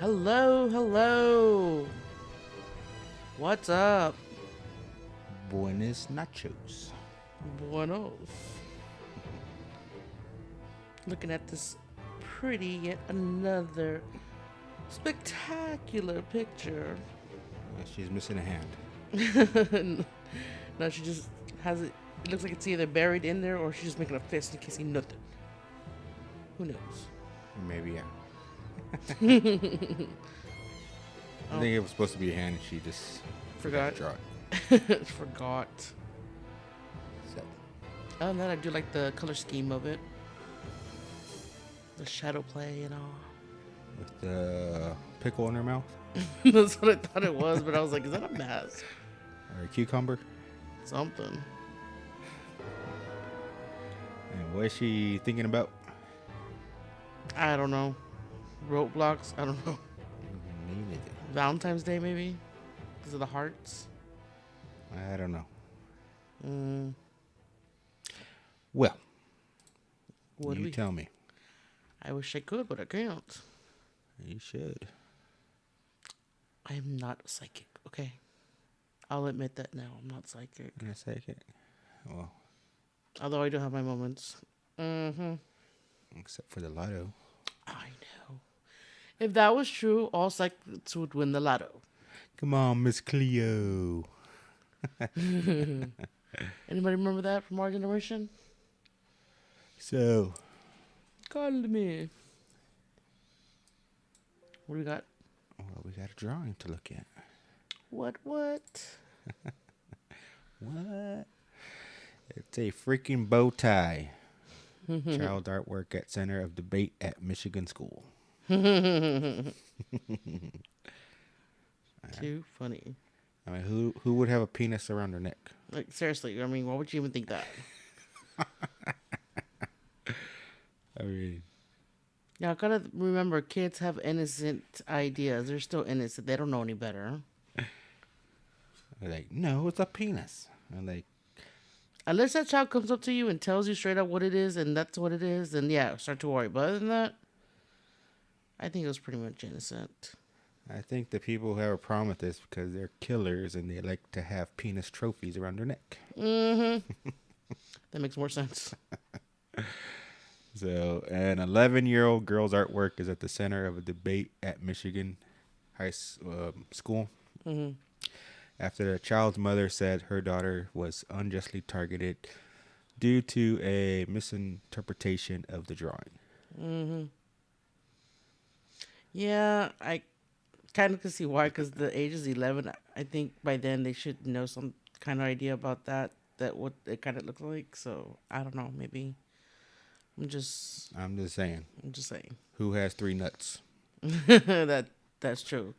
Hello, hello. What's up? Buenos nachos. Buenos. Looking at this pretty yet another spectacular picture. She's missing a hand. No, she just has it. It looks like it's either buried in there or she's just making a fist in case he nothing. Who knows? Maybe, yeah. I Oh, think it was supposed to be a hand and she just forgot forgot. to draw it. Forgot. So, Other than that, I do like the color scheme of it, the shadow play and all. with the pickle in her mouth That's what I thought it was, but I was like, is that a mask? or a cucumber. Something. And what is she thinking about? I don't know. Roadblocks? I don't know. Me neither. Valentine's Day, maybe? Because of the hearts? I don't know. Mm, Well, what do you we? tell me. I wish I could, but I can't. You should. I am not psychic, okay? I'll admit that now. I'm not psychic. In a second. Well, Although I do have my moments. Mm-hmm. except for the lotto. I know. If that was true, all psychics would win the lotto. Come on, Miss Cleo. Anybody remember that from our generation? So, Call me. What do we got? well, we got a drawing to look at. What? What? It's a freaking bow tie. Child artwork at Center of Debate at Michigan School. Too funny. I mean, who would have a penis around their neck? Like, seriously, I mean, why would you even think that? I mean, Yeah, I gotta remember, kids have innocent ideas. They're still innocent. They don't know any better. they're like, no, it's a penis. I'm like, Unless that child comes up to you and tells you straight up what it is and that's what it is, then yeah, start to worry. But other than that, I think it was pretty much innocent. I think the people who have a problem with this because they're killers and they like to have penis trophies around their neck. Mm-hmm. That makes more sense. So, an 11-year-old girl's artwork is at the center of a debate at Michigan School Mm-hmm. after the child's mother said her daughter was unjustly targeted due to a misinterpretation of the drawing. Mm-hmm. Yeah, I kind of can see why, because the age is 11. I think by then they should know some kind of idea about that what it kind of looks like. So I don't know. Maybe I'm just I'm just saying, I'm just saying who has three nuts? that's true.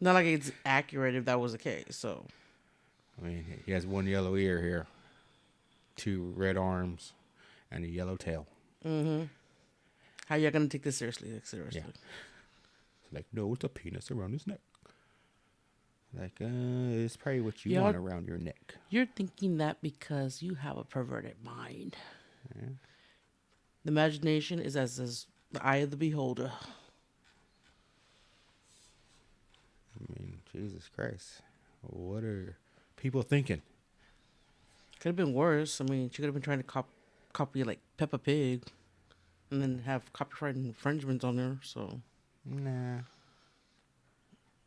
Not like it's accurate if that was the case. So I mean, he has one yellow ear here, two red arms, and a yellow tail. mm-hmm. How y'all gonna take this seriously? Like, Yeah. seriously. It's like, no, it's a penis around his neck. Like, it's probably what you Y'all, want around your neck. you're thinking that because you have a perverted mind. Yeah. The imagination is as the eye of the beholder. I mean, Jesus Christ. What are people thinking? Could have been worse. I mean, she could have been trying to copy like Peppa Pig, and then have copyright infringements on there. So Nah.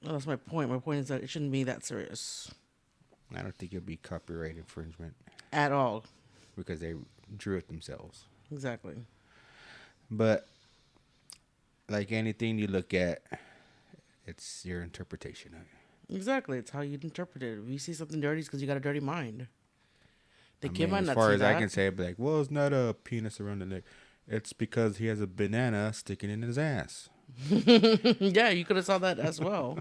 well, that's my point. My point is that it shouldn't be that serious I don't think it'll be copyright infringement at all. because they drew it themselves. Exactly. But like anything you look at, it's your interpretation of it. Exactly. It's how you interpret it. If you see something dirty, it's because you got a dirty mind. The I kid mean, might as not far see as I that. can say, but like, well, it's not a penis around the neck. It's because he has a banana sticking in his ass. Yeah, you could have saw that as well.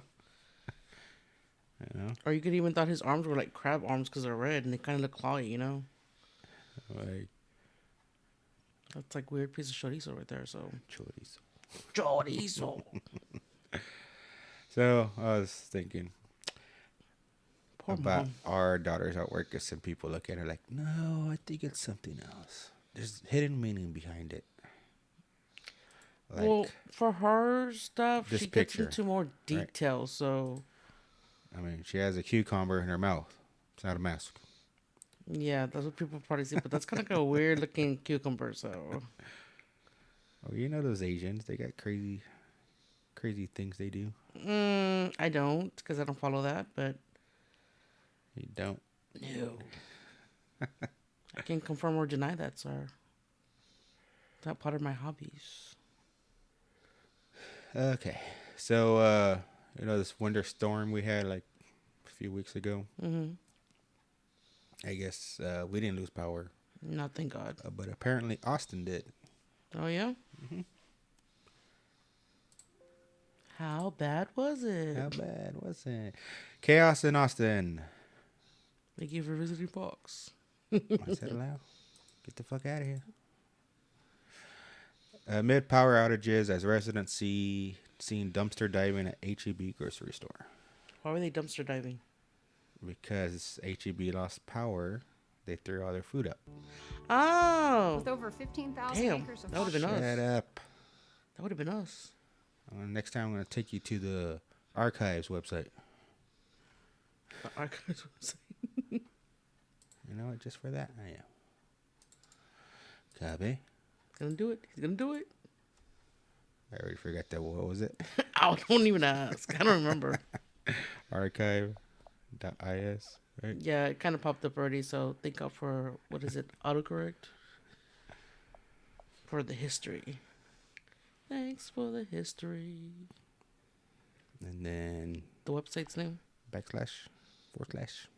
You know, Or you could even thought his arms were like crab arms because they're red and they kind of look clawy. You know, like that's like weird piece of chorizo right there. So chorizo. chorizo. So I was thinking Poor about mom. our daughter's artwork, because some people look at her like, no, I think it's something else. There's hidden meaning behind it. Well, Like for her stuff, this she gets picture, into more right? detail. So I mean, she has a cucumber in her mouth. It's not a mask. yeah, that's what people probably see. But that's kind of like a weird looking cucumber. So Oh, you know those Asians? They got crazy, crazy things they do. I don't because I don't follow that. But You don't. no, I can't confirm or deny that, sir. Not part of my hobbies. Okay. So, this winter storm we had like a few weeks ago. Mm-hmm. I guess we didn't lose power, No, thank God. but apparently Austin did. Oh yeah. Hmm. How bad was How it? bad was it? Chaos in Austin. Thank you for visiting Fox. I said aloud. Get the fuck out of here. Amid power outages, as residents seen dumpster diving at HEB grocery store Why were they dumpster diving? because HEB lost power. They threw all their food up. Oh, With over 15,000 damn! acres of That would have been us. Shut up. That would have been us. Next time I'm gonna take you to the archives website. The archives website. You know what? Just for that, I am. Copy. He's gonna do it. He's gonna do it. I already forgot that. What was it? I don't even ask. I don't remember. Archive.is, right? Yeah, it kind of popped up already. So think up for what is it? Autocorrect for the history. Thanks for the history. And then The website's name? backslash, forward slash.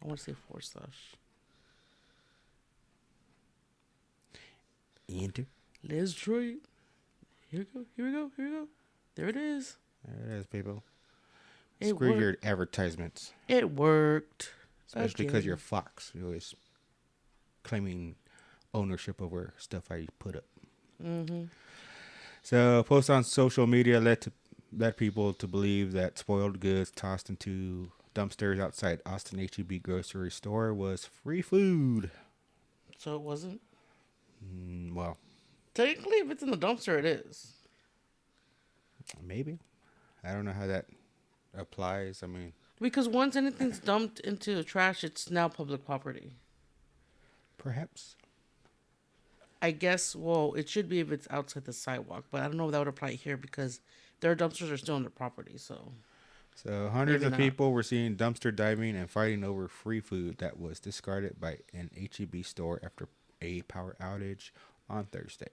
I want to say forward slash. Enter. Liz Detroit. Here we go. Here we go. Here we go. There it is. There it is, people. It Screw worked. your advertisements. It worked. Especially because Again. you're Fox. You're always claiming ownership over stuff I put up. Mm-hmm. So, posts on social media led people to believe that spoiled goods tossed into dumpsters outside Austin HEB grocery store was free food. So it wasn't? Well, Technically, if it's in the dumpster, it is. maybe. I don't know how that applies. I mean, Because once anything's dumped into the trash, it's now public property. perhaps. I guess, well, it should be if it's outside the sidewalk, but I don't know if that would apply here because their dumpsters are still on their property, so. So hundreds Maybe of not. people were seen dumpster diving and fighting over free food that was discarded by an HEB store after a power outage on Thursday.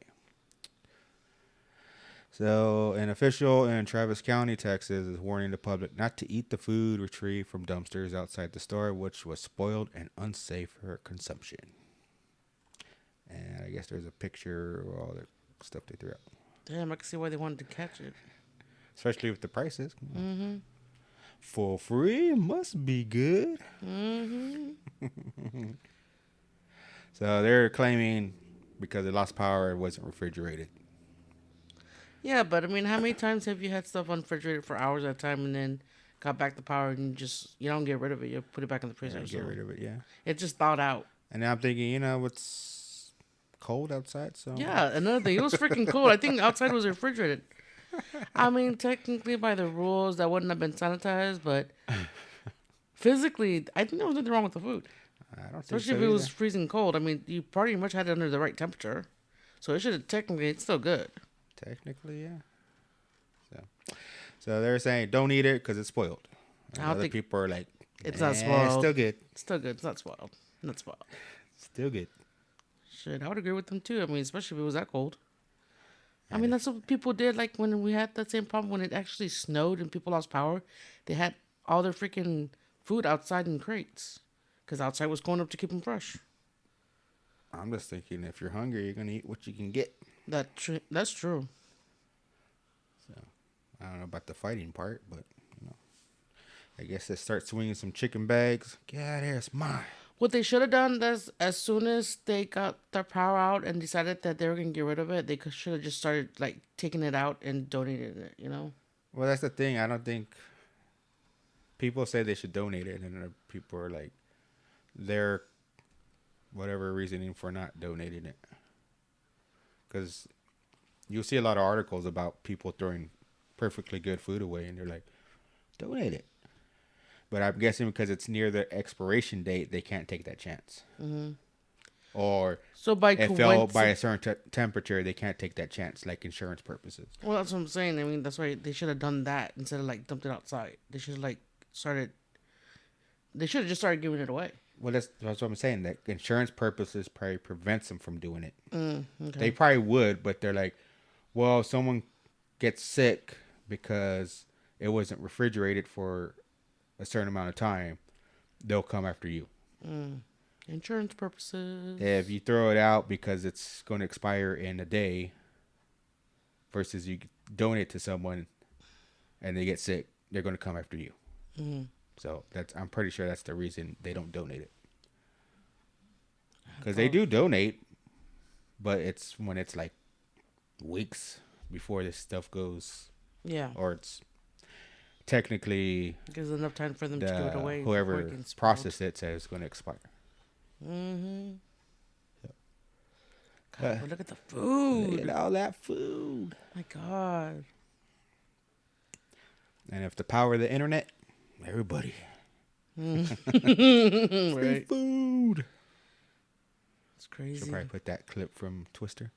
So an official in Travis County, Texas, is warning the public not to eat the food retrieved from dumpsters outside the store, which was spoiled and unsafe for consumption. And I guess there's a picture of all the stuff they threw out. Damn, I can see why they wanted to catch it. Especially with the prices. Mm-hmm. For free must be good. Mm-hmm. So they're claiming because it lost power, it wasn't refrigerated. Yeah, but I mean, how many times have you had stuff unrefrigerated for hours at a time and then got back the power and you don't get rid of it, you put it back in the freezer. Yeah, get rid of it, yeah. It just thawed out. And now I'm thinking, it's cold outside, so Yeah, another thing, it was freaking cold. I think outside was refrigerated. I mean, technically by the rules, that wouldn't have been sanitized, but physically, I think there was nothing wrong with the food. I don't think Especially so if it was either. freezing cold. I mean, you pretty much had it under the right temperature. So it should have technically, it's still good. Technically, yeah. So they're saying don't eat it because it's spoiled. And I don't other think people are like, it's not It's spoiled. still good. It's still good. It's not spoiled. Not spoiled. Still good. Shit, I would agree with them too. I mean, especially if it was that cold. I And mean, that's what people did. Like when we had that same problem when it actually snowed and people lost power, they had all their freaking food outside in crates because outside was going up to keep them fresh. I'm just thinking, if you're hungry, you're gonna eat what you can get. That's true. So I don't know about the fighting part, but I guess they start swinging some chicken bags. Get out of here, it's mine. What they should have done is, as soon as they got their power out and decided that they were gonna get rid of it, they should have just started like taking it out and donating it. You know? Well, that's the thing. I don't think people say they should donate it, and other people are like, their whatever reasoning for not donating it. Because You'll see a lot of articles about people throwing perfectly good food away, and they're like, donate it. But I'm guessing because it's near the expiration date, they can't take that chance. Mm-hmm. Or So by it fell by a coincidence, certain temperature, they can't take that chance, like insurance purposes. well, that's what I'm saying. I mean, that's why they should have done that instead of like dumped it outside. They should have like started. They should have just started giving it away. Well, that's what I'm saying. That insurance purposes probably prevents them from doing it. Okay. They probably would, but they're like, well, if someone gets sick because it wasn't refrigerated for a certain amount of time, they'll come after you. Insurance purposes. If you throw it out because it's going to expire in a day versus you donate to someone and they get sick, they're going to come after you. So I'm pretty sure that's the reason they don't donate it. Because they do donate, but it's when it's like weeks before this stuff goes. Yeah. Or it's technically Gives enough time for them to give it away. whoever processed it says it's going to expire. Mm-hmm. Yep. God, but look at the food. Look at all that food. My God. And if the power of the internet, everybody. Right. Food. It's crazy. Should probably put that clip from Twister.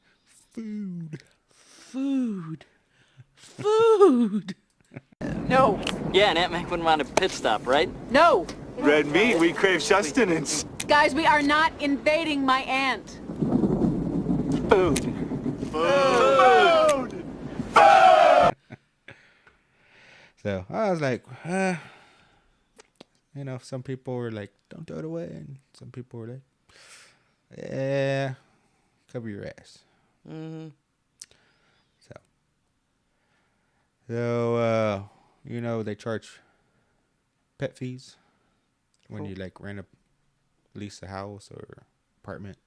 Food. Food. Food. No. Yeah, and Aunt Mac wouldn't want a pit stop, right? No. Red meat, we crave sustenance. Guys, we are not invading my aunt. Food. Food! So I was like, some people were like, don't throw it away. And some people were like, yeah, cover your ass. Mm-hmm. So, they charge pet fees when Cool. you like lease a house or apartment.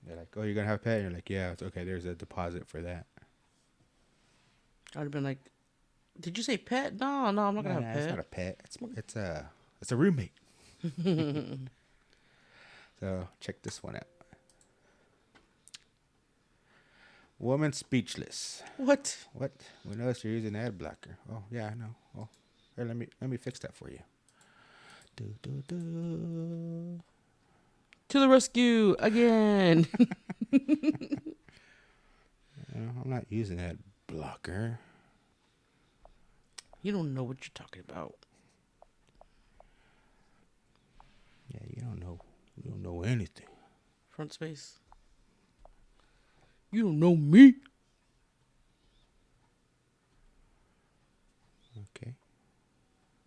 They're like, oh, you're going to have a pet? And you're like, yeah, it's okay. There's a deposit for that. I'd have been like, did you say pet? No, I'm not going to have a pet. It's not a pet. It's a roommate. So check this one out. Woman speechless. What? What? We noticed you're using ad blocker. Oh yeah, I know. Oh, here, let me fix that for you. To the rescue again. I'm not using ad blocker. You don't know what you're talking about. Yeah, you don't know. You don't know anything. Front space. You don't know me. Okay.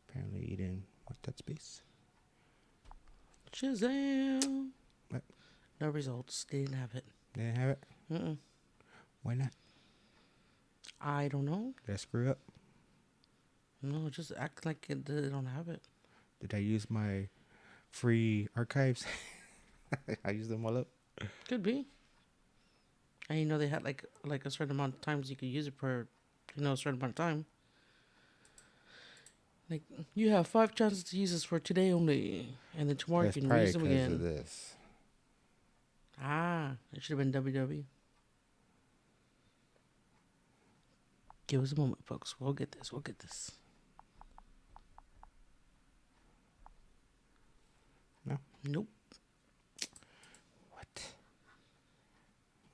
Apparently you didn't want that space. Shazam. What? No results. They didn't have it. They didn't have it? Mm-mm. Why not? I don't know. Did I screw up? No, just act like they don't have it. Did I use my free archives? I used them all up. Could be. And they had like a certain amount of times you could use it per, a certain amount of time. Like, you have 5 chances to use this for today only, and then tomorrow That's you can probably use them because again. of this. It should have been WW. Give us a moment, folks. We'll get this. No? Nope. What?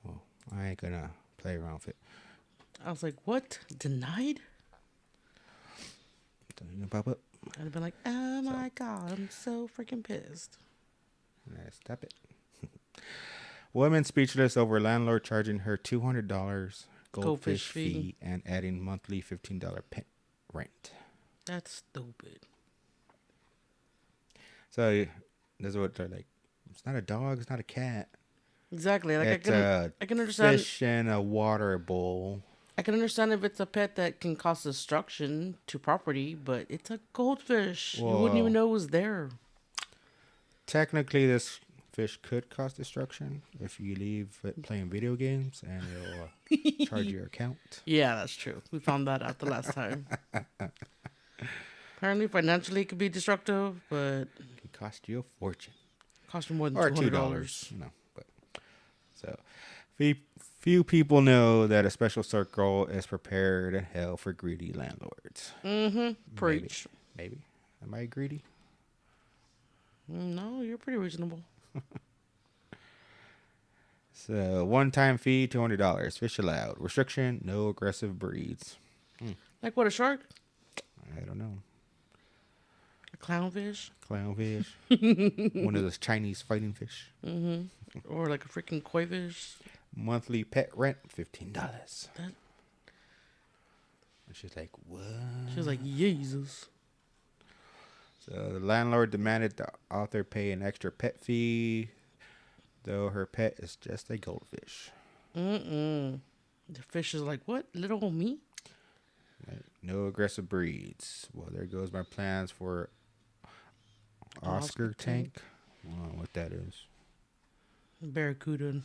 Well, I ain't gonna play around with it. I was like, what? Denied? Don't even pop up. I'd have been like, oh my God, I'm so freaking pissed. Stop it. Woman speechless over landlord charging her $200 goldfish fee and adding monthly $15 rent. That's stupid. So that's what they're like. It's not a dog. It's not a cat. Exactly. Like, It's I can understand. fish in a water bowl. I can understand if it's a pet that can cause destruction to property, but it's a goldfish. You wouldn't even know it was there. Technically, this fish could cause destruction if you leave it playing video games, and it'll charge your account. Yeah, that's true. We found that out the last time. Apparently, financially, it could be destructive, but It can cost you a fortune. cost you more than Or $200. $2. But so Few people know that a special circle is prepared in hell for greedy landlords. Preach. Maybe. Am I greedy? No, you're pretty reasonable. So, one-time fee, $200. Fish allowed. Restriction, no aggressive breeds. Like what, a shark? I don't know. A clownfish? Clownfish. One of those Chinese fighting fish. Or like a freaking koi fish? Monthly pet rent, $15. That- And she's like, what? She was like, Jesus. So the landlord demanded the author pay an extra pet fee, though her pet is just a goldfish. The fish is like, what? Little old me? Right. No aggressive breeds. Well, there goes my plans for Oscar tank. I don't know what that is. Barracuda.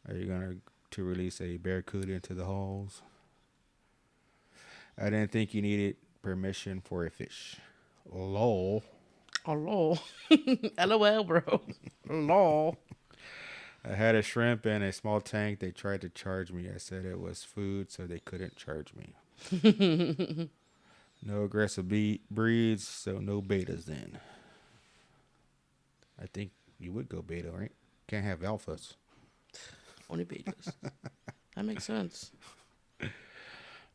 Are you going to release a barracuda into the halls? I didn't think you needed permission for a fish. Lol. Oh, lol. LOL, bro. Lol. I had a shrimp and a small tank. They tried to charge me. I said it was food, so they couldn't charge me. No aggressive breeds, so no betas then. I think you would go beta, right? Can't have alphas. Only betas. That makes sense.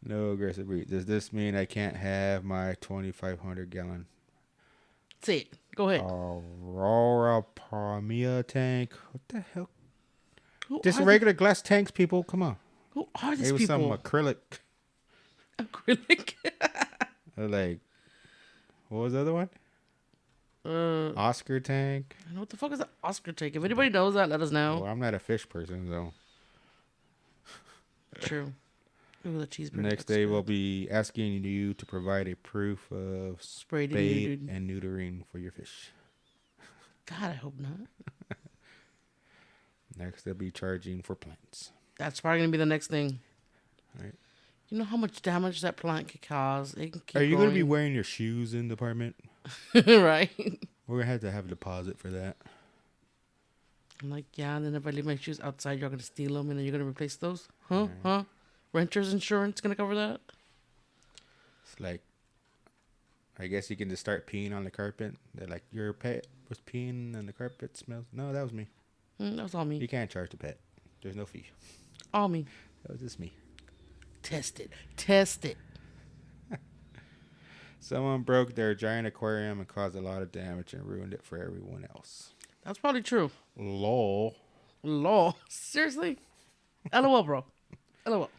No aggressive breeds. Does this mean I can't have my 2,500 gallon Say it. Go ahead. Aurora Palmia tank? What the hell? Who Just are regular glass tanks, people. Come on. Who are these It was some people? acrylic. Acrylic. Like, what was the other one? Oscar tank. I know what the fuck is an Oscar tank? If anybody knows that, let us know. Well, I'm not a fish person, so. True. Ooh, the cheeseburger. Next day, we'll be asking you to provide a proof of Sprayed and spade neutered. and neutering for your fish. God, I hope not. Next, they'll be charging for plants. That's probably gonna be the next thing. Right. You know how much damage that plant could cause? It can keep Are you going to be growing. wearing your shoes in the apartment? Right. We're going to have a deposit for that. I'm like, yeah, and then if I leave my shoes outside, you're gonna steal them, and then you're gonna replace those? Huh? Huh? Renter's insurance gonna cover that? It's like, I guess you can just start peeing on the carpet. They're like, your pet was peeing and the carpet smells. No, that was me. That was all me. You can't charge the pet. There's no fee. All me. That was just me. Test it. Test it. Someone broke their giant aquarium and caused a lot of damage and ruined it for everyone else. That's probably true. Lol. Lol. Seriously? LOL, bro. LOL.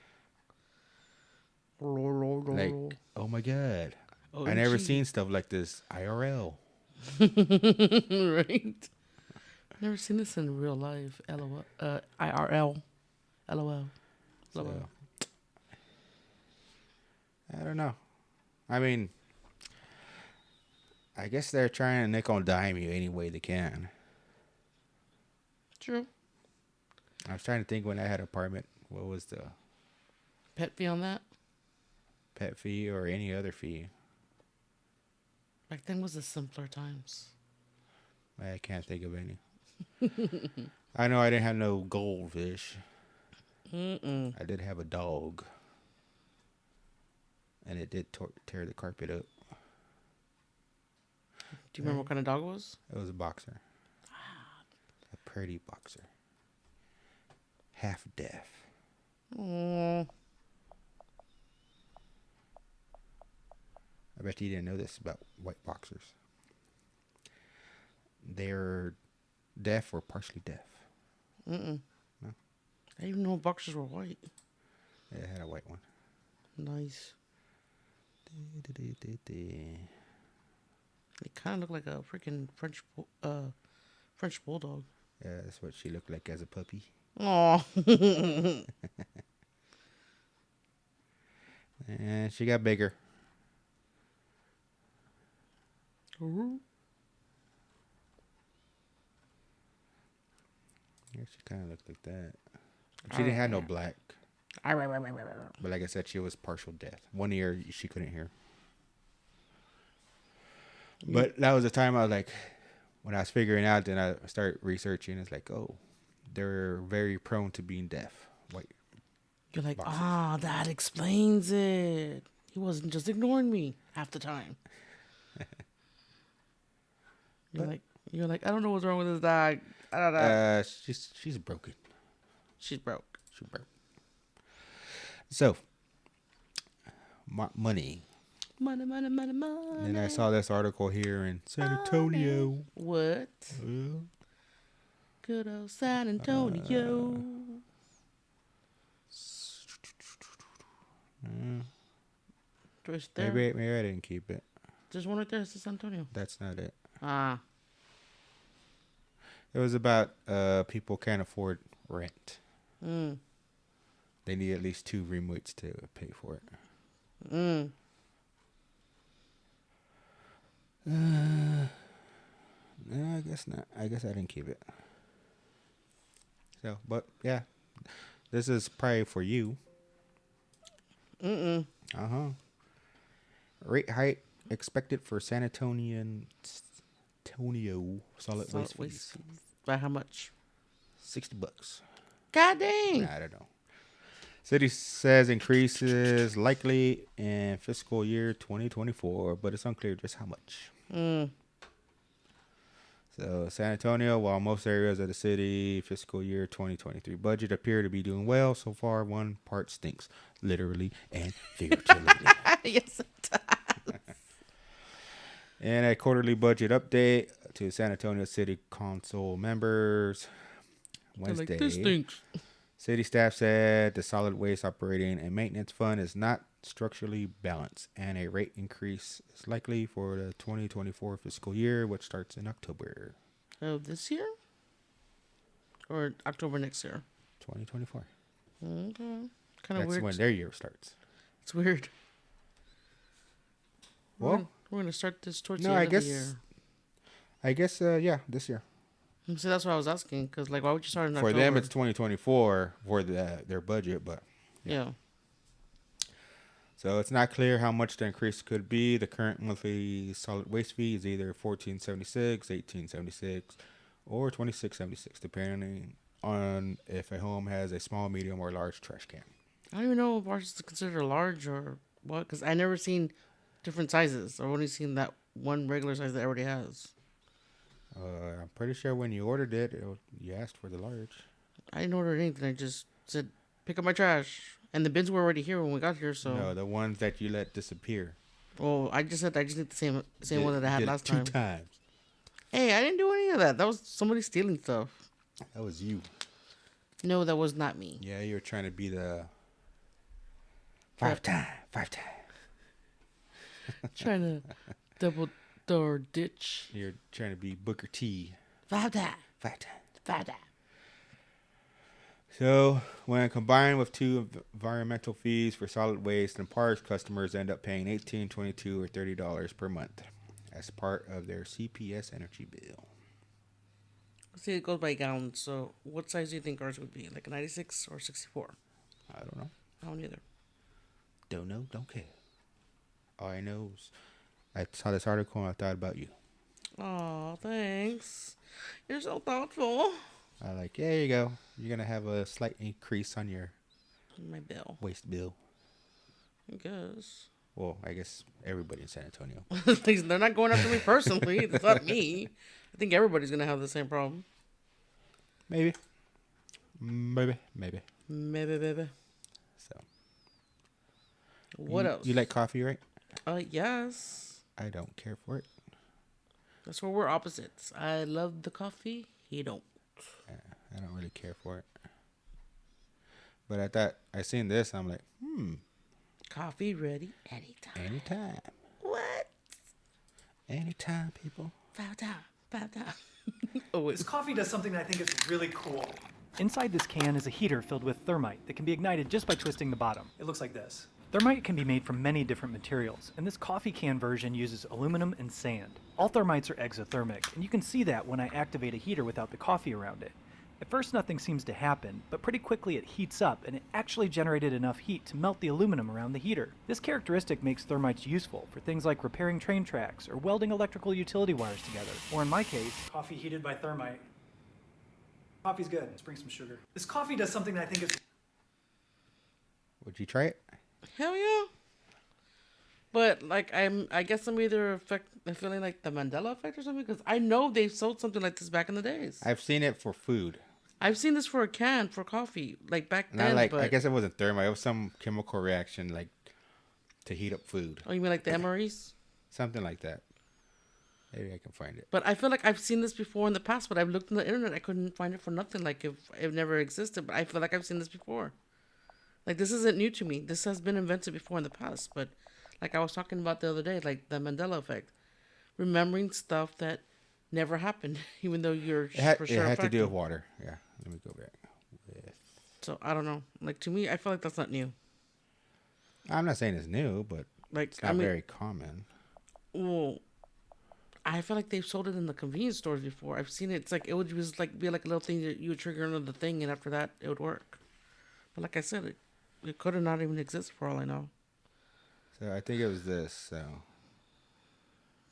Like, oh my god. Oh, I never gee. seen stuff like this IRL. Right? Never seen this in real life. LOL. IRL. LOL. So, LOL. I don't know. I mean, I guess they're trying to nickel and dime you any way they can. True. I was trying to think when I had an apartment, what was the Pet fee on that? pet fee or any other fee? Back then was the simpler times. I can't think of any. I know I didn't have no goldfish. I did have a dog. And it did tear the carpet up. Do you remember what kind of dog it was? It was a boxer. A pretty boxer. Half deaf. Oh. I bet you didn't know this about white boxers. They're deaf or partially deaf. I didn't even know boxers were white. Yeah, I had a white one. Nice. They kind of look like a freaking French bulldog. Yeah, that's what she looked like as a puppy. Oh. And she got bigger. Yeah, she kind of looked like that. She didn't have no black. But like I said, she was partial deaf. One ear, she couldn't hear. But that was the time I was like, when I was figuring out, then I started researching. It's like, oh, they're very prone to being deaf. White. You're like, Boxes. that explains it. He wasn't just ignoring me half the time. You're like, I don't know what's wrong with this dog. I don't know. She's broken. She's broke. She's broke. So, money. Money. And I saw this article here in San Antonio. What? Good old San Antonio. Maybe I didn't keep it. There's one right there. It says San Antonio. That's not it. It was about people can't afford rent. They need at least 2 roommates to pay for it. No, I guess not. I guess I didn't keep it. So, but yeah, this is probably for you. Rate hike expected for San Antonio solid waste fees. By how much? $60. God dang. I don't know. City says increases likely in fiscal year 2024, but it's unclear just how much. So San Antonio, while most areas of the city fiscal year 2023 budget appear to be doing well so far, one part stinks, literally and figuratively. Yes, it does. And a quarterly budget update to San Antonio City Council members Wednesday. Like, this stinks. City staff said the solid waste operating and maintenance fund is not structurally balanced, and a rate increase is likely for the 2024 fiscal year, which starts in October. Oh, this year? Or October next year? 2024. Okay. Kind of That's weird. when their year starts. It's weird. Well, we're going to start this towards no, the end I of guess, the year. I guess, yeah, this year. So that's what I was asking, because like, why would you start in For October? them, it's 2024 for their budget, but yeah. So it's not clear how much the increase could be. The current monthly solid waste fee is either $14.76, $18.76, or $26.76, depending on if a home has a small, medium, or large trash can. I don't even know if ours is considered large or what, because I never seen different sizes. I've only seen that one regular size that everybody has. I'm pretty sure when you ordered it, you asked for the large. I didn't order anything. I just said, pick up my trash. And the bins were already here when we got here, so... No, the ones that you let disappear. Well, I just said I just need the same one that I had last time. 2 times. Hey, I didn't do any of that. That was somebody stealing stuff. That was you. No, that was not me. Yeah, you were trying to be the... 5 time. Trying to double door ditch. You're trying to be Booker T. 5 time. 5 time. 5 time. So, when combined with 2 environmental fees for solid waste and parks, customers end up paying $18, $22, or $30 per month as part of their CPS energy bill. See, it goes by gallons. So, what size do you think ours would be? Like a 96 or 64? I don't know. I don't either. Don't know, don't care. All I know is I saw this article and I thought about you. Oh, thanks. You're so thoughtful. I like, yeah, here you go. You're going to have a slight increase on your My bill. waste bill. I guess. Well, I guess everybody in San Antonio. They're not going after me personally. It's not me. I think everybody's going to have the same problem. Maybe. Maybe. So. What else? You like coffee, right? Yes. I don't care for it. That's where we're opposites. I love the coffee. He don't. I don't really care for it. But I seen this. I'm like, Coffee ready anytime. Anytime. What? Anytime, people. 5 time. 5 time. Oh, wait. This coffee does something that I think is really cool. Inside this can is a heater filled with thermite that can be ignited just by twisting the bottom. It looks like this. Thermite can be made from many different materials, and this coffee can version uses aluminum and sand. All thermites are exothermic, and you can see that when I activate a heater without the coffee around it. At first nothing seems to happen, but pretty quickly it heats up, and it actually generated enough heat to melt the aluminum around the heater. This characteristic makes thermites useful for things like repairing train tracks or welding electrical utility wires together, or in my case, coffee heated by thermite. Coffee's good. Let's bring some sugar. This coffee does something that I think is... Would you try it? Hell yeah. But like I guess I'm either feeling like the Mandela effect or something because I know they sold something like this back in the days. I've seen it for food. I've seen this for a can for coffee like back Not then. like but... I guess it wasn't thermite. It was some chemical reaction like to heat up food. Oh, you mean like the MREs? Something like that. Maybe I can find it. But I feel like I've seen this before in the past, but I've looked on the internet. I couldn't find it for nothing. Like if it never existed, but I feel like I've seen this before. Like this isn't new to me. This has been invented before in the past. But like I was talking about the other day, like the Mandela effect, remembering stuff that never happened, even though you're for sure it had to affected. do with water. Yeah. Let me go back. So I don't know. Like to me, I feel like that's not new. I'm not saying it's new, but Like it's not very common. Well, I feel like they've sold it in the convenience stores before. I've seen it. It's like it would just like be like a little thing that you would trigger another thing, and after that, it would work. But like I said, it could have not even exist for all I know. So I think it was this. So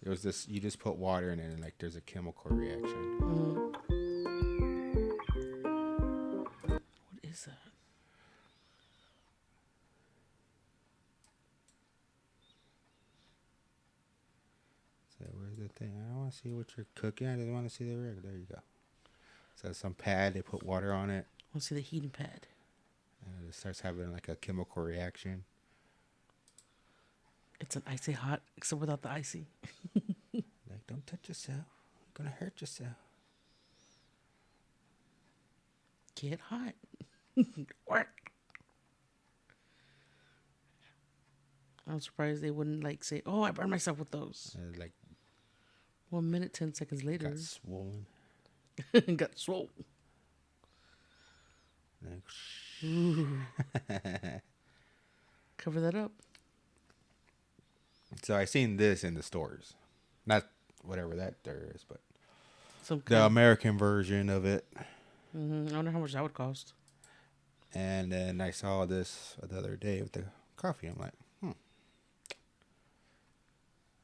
it was this. You just put water in it, and like there's a chemical reaction. What is that? So where's the thing? I don't want to see what you're cooking. I just want to see the rig. There you go. So some pad. They put water on it, I want to see the heating pad. and it starts having like a chemical reaction. It's an icy hot, except without the icy. Like, don't touch yourself. You're gonna hurt yourself. Get hot. Work. I'm surprised they wouldn't like say, "Oh, I burned myself with those." Like 1 minute, 10 seconds later, got swollen. got swole. Like, Cover that up. so I seen this in the stores, not whatever that there is, but Some the kind. American version of it. I wonder how much that would cost. And then I saw this the other day with the coffee. I'm like,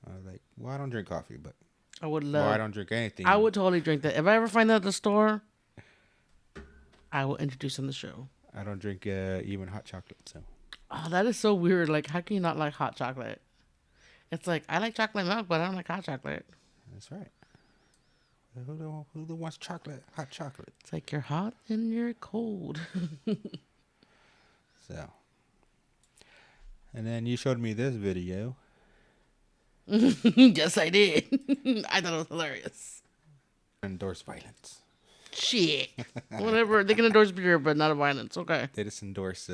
I was like, well, I don't drink coffee, but I would well, love. I don't drink anything. I would totally drink that. If I ever find that at the store, I will introduce on the show. I don't drink even hot chocolate. So Oh, that is so weird. Like, how can you not like hot chocolate? It's like, I like chocolate milk, but I don't like hot chocolate. that's right. Who wants chocolate? Hot chocolate. It's like you're hot and you're cold. So, and then you showed me this video. Yes, I did. I thought it was hilarious. Endorse violence. Shit. Whatever. They can endorse beer, but not violence. Okay. They just endorse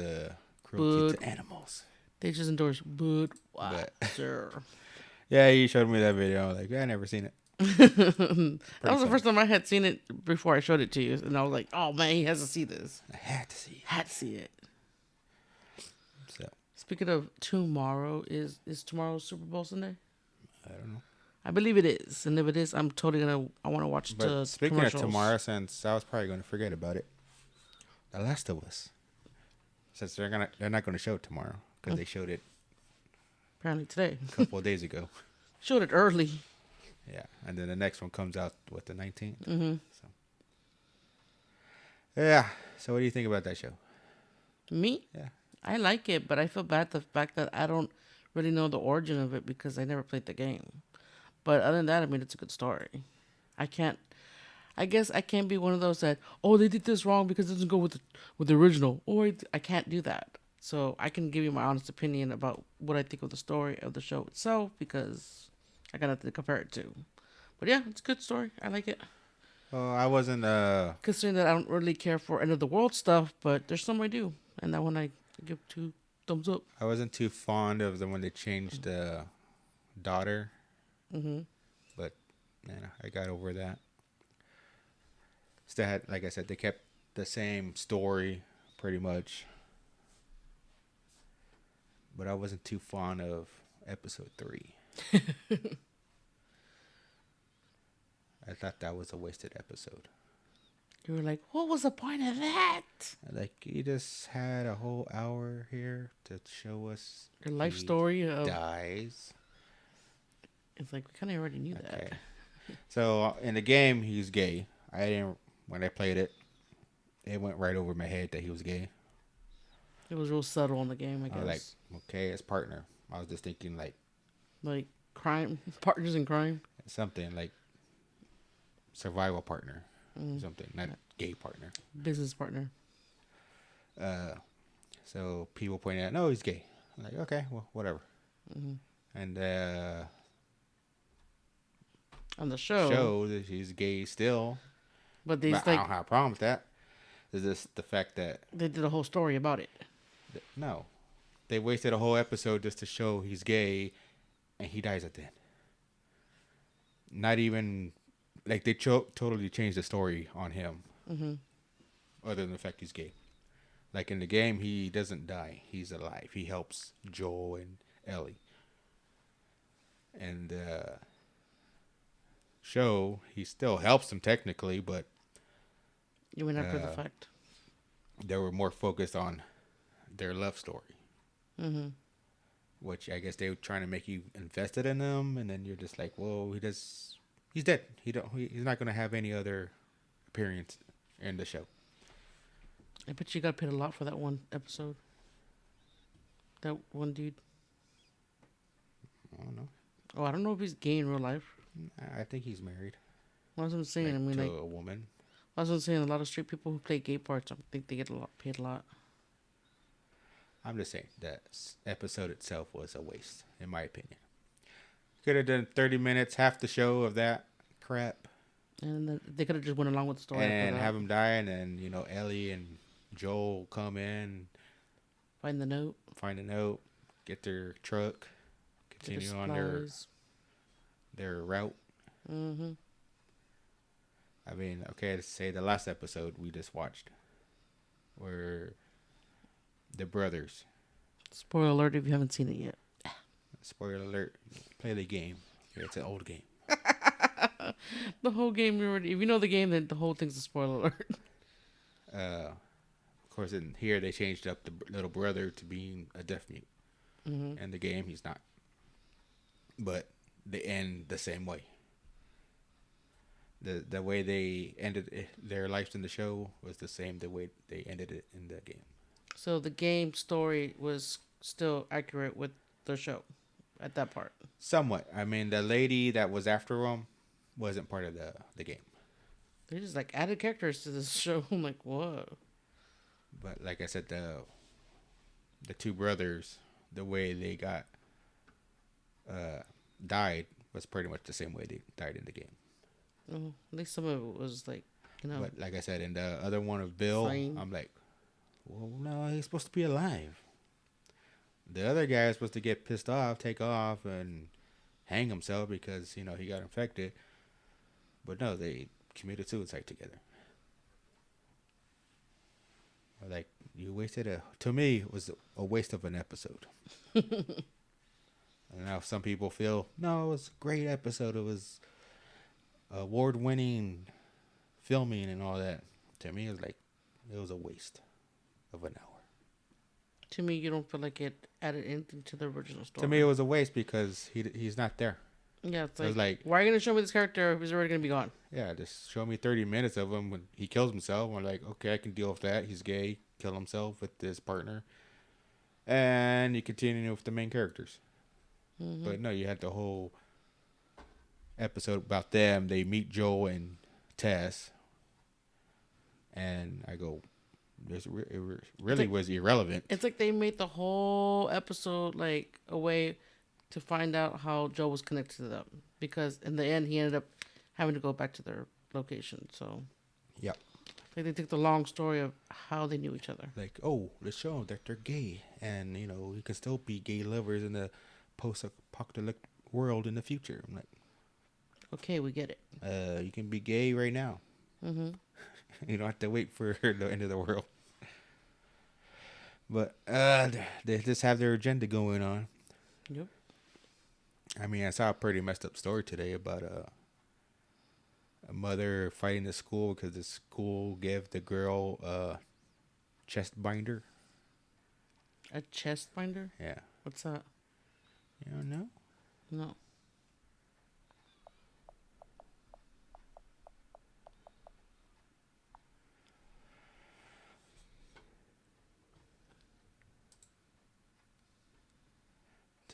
cruelty But- to animals. They just endorse Budweiser. Yeah, you showed me that video. I was like, yeah, I never seen it. That was the first time I had seen it before I showed it to you. And I was like, oh, man, he has to see this. I had to see it. Had to see it. So, Speaking of tomorrow, is tomorrow Super Bowl Sunday? I don't know. I believe it is. And if it is, I'm totally I want to watch But the speaking commercials. of tomorrow, since I was probably going to forget about it, The Last of Us. Since they're not going to show it tomorrow because they showed it Apparently today. a couple of days ago. Showed it early. Yeah, and then the next one comes out with the 19th. Mm-hmm. So, yeah. So, what do you think about that show? Me? Yeah. I like it, but I feel bad the fact that I don't really know the origin of it because I never played the game. But other than that, I mean, it's a good story. I guess I can't be one of those that, oh, they did this wrong because it doesn't go with the original. Or I can't do that. So I can give you my honest opinion about what I think of the story of the show itself because I got nothing to compare it to. But yeah, it's a good story. I like it. Well, I wasn't. Considering that I don't really care for end of the world stuff, but there's some I do. And that one I give 2 thumbs up. I wasn't too fond of the when they changed the daughter. Mm-hmm. But man, I got over that. Still had, like I said, they kept the same story pretty much. But I wasn't too fond of episode 3. I thought that was a wasted episode. You were like, what was the point of that? Like, you just had a whole hour here to show us Your life he story of... dies. It's like, we kind of already knew Okay. that. So in the game, he's gay. When I played it, it went right over my head that he was gay. It was real subtle in the game, I I was like, guess. okay, his partner. I was just thinking Like crime, partners in crime. something like survival partner, something, not gay partner. Business partner. So people pointed out, no, he's gay. I'm like, okay, well, whatever. And On the show. show that he's gay still. But they But I don't have a problem with that. It's just the fact that they did a whole story about it. no, they wasted a whole episode just to show he's gay, and he dies at the end. Not even like they totally changed the story on him. Other than the fact he's gay. Like in the game, he doesn't die. He's alive. He helps Joel and Ellie. And show, he still helps them technically, but You went after the fact. they were more focused on their love story. Which I guess they were trying to make you invested in them, and then you're just like, well, he's dead. He's not going to have any other appearance in the show. I bet you got paid a lot for that one episode. That one dude. I don't know. Oh, I don't know if he's gay in real life. I think he's married. That's what I'm saying. I mean, to like, a woman. that's what I'm saying. A lot of straight people who play gay parts, I think they get paid a lot. I'm just saying that episode itself was a waste, in my opinion. Could have done 30 minutes, half the show of that crap, And then they could have just went along with the story. after and that. have him die, and then Ellie and Joel come in, Find the note. find a note, get their truck, Get the continue on supplies. their route. I mean, okay, to say the last episode we just watched, where the brothers. Spoiler alert if you haven't seen it yet. Spoiler alert! Play the game. It's an old game. The whole game, you already. If you know the game, then the whole thing's a spoiler alert. Of course, in here they changed up the little brother to being a deaf mute. In the game, he's not. But they end the same way. The way they ended their lives in the show was the same the way they ended it in the game. So the game story was still accurate with the show at that part. Somewhat. I mean, the lady that was after him wasn't part of the game. They just like added characters to this show. I'm like, whoa. But like I said, the two brothers, the way they got died was pretty much the same way they died in the game. Oh, at least some of it was like, But like I said, in the other one of Bill, Fine. I'm like, well, no, he's supposed to be alive. The other guy is supposed to get pissed off, take off, and hang himself because he got infected. But no, they committed suicide together. Like, you wasted to me, it was a waste of an episode. And now some people feel, no, it was a great episode. It was award-winning filming and all that. To me, it was a waste of an hour. to me, you don't feel like it added anything to the original story. To me, it was a waste because he's not there. Yeah, it's It was like, like- why are you going to show me this character if he's already going to be gone? Yeah, just show me 30 minutes of him when he kills himself. I'm like, okay, I can deal with that. He's gay, kill himself with his partner. And you continue with the main characters. But no, you had the whole episode about them. They meet Joel and Tess. And I go, it really was irrelevant. It's like they made the whole episode like a way to find out how Joe was connected to them. Because in the end, he ended up having to go back to their location. So, Yep. like, they took the long story of how they knew each other. Like, oh, let's show them that they're gay. And, you can still be gay lovers in the post-apocalyptic world in the future. I'm like, Okay, we get it. you can be gay right now. You don't have to wait for the end of the world. But they just have their agenda going on. Yep. I mean, I saw a pretty messed up story today about a mother fighting the school because the school gave the girl a chest binder. A chest binder? Yeah. What's that? You don't know? No.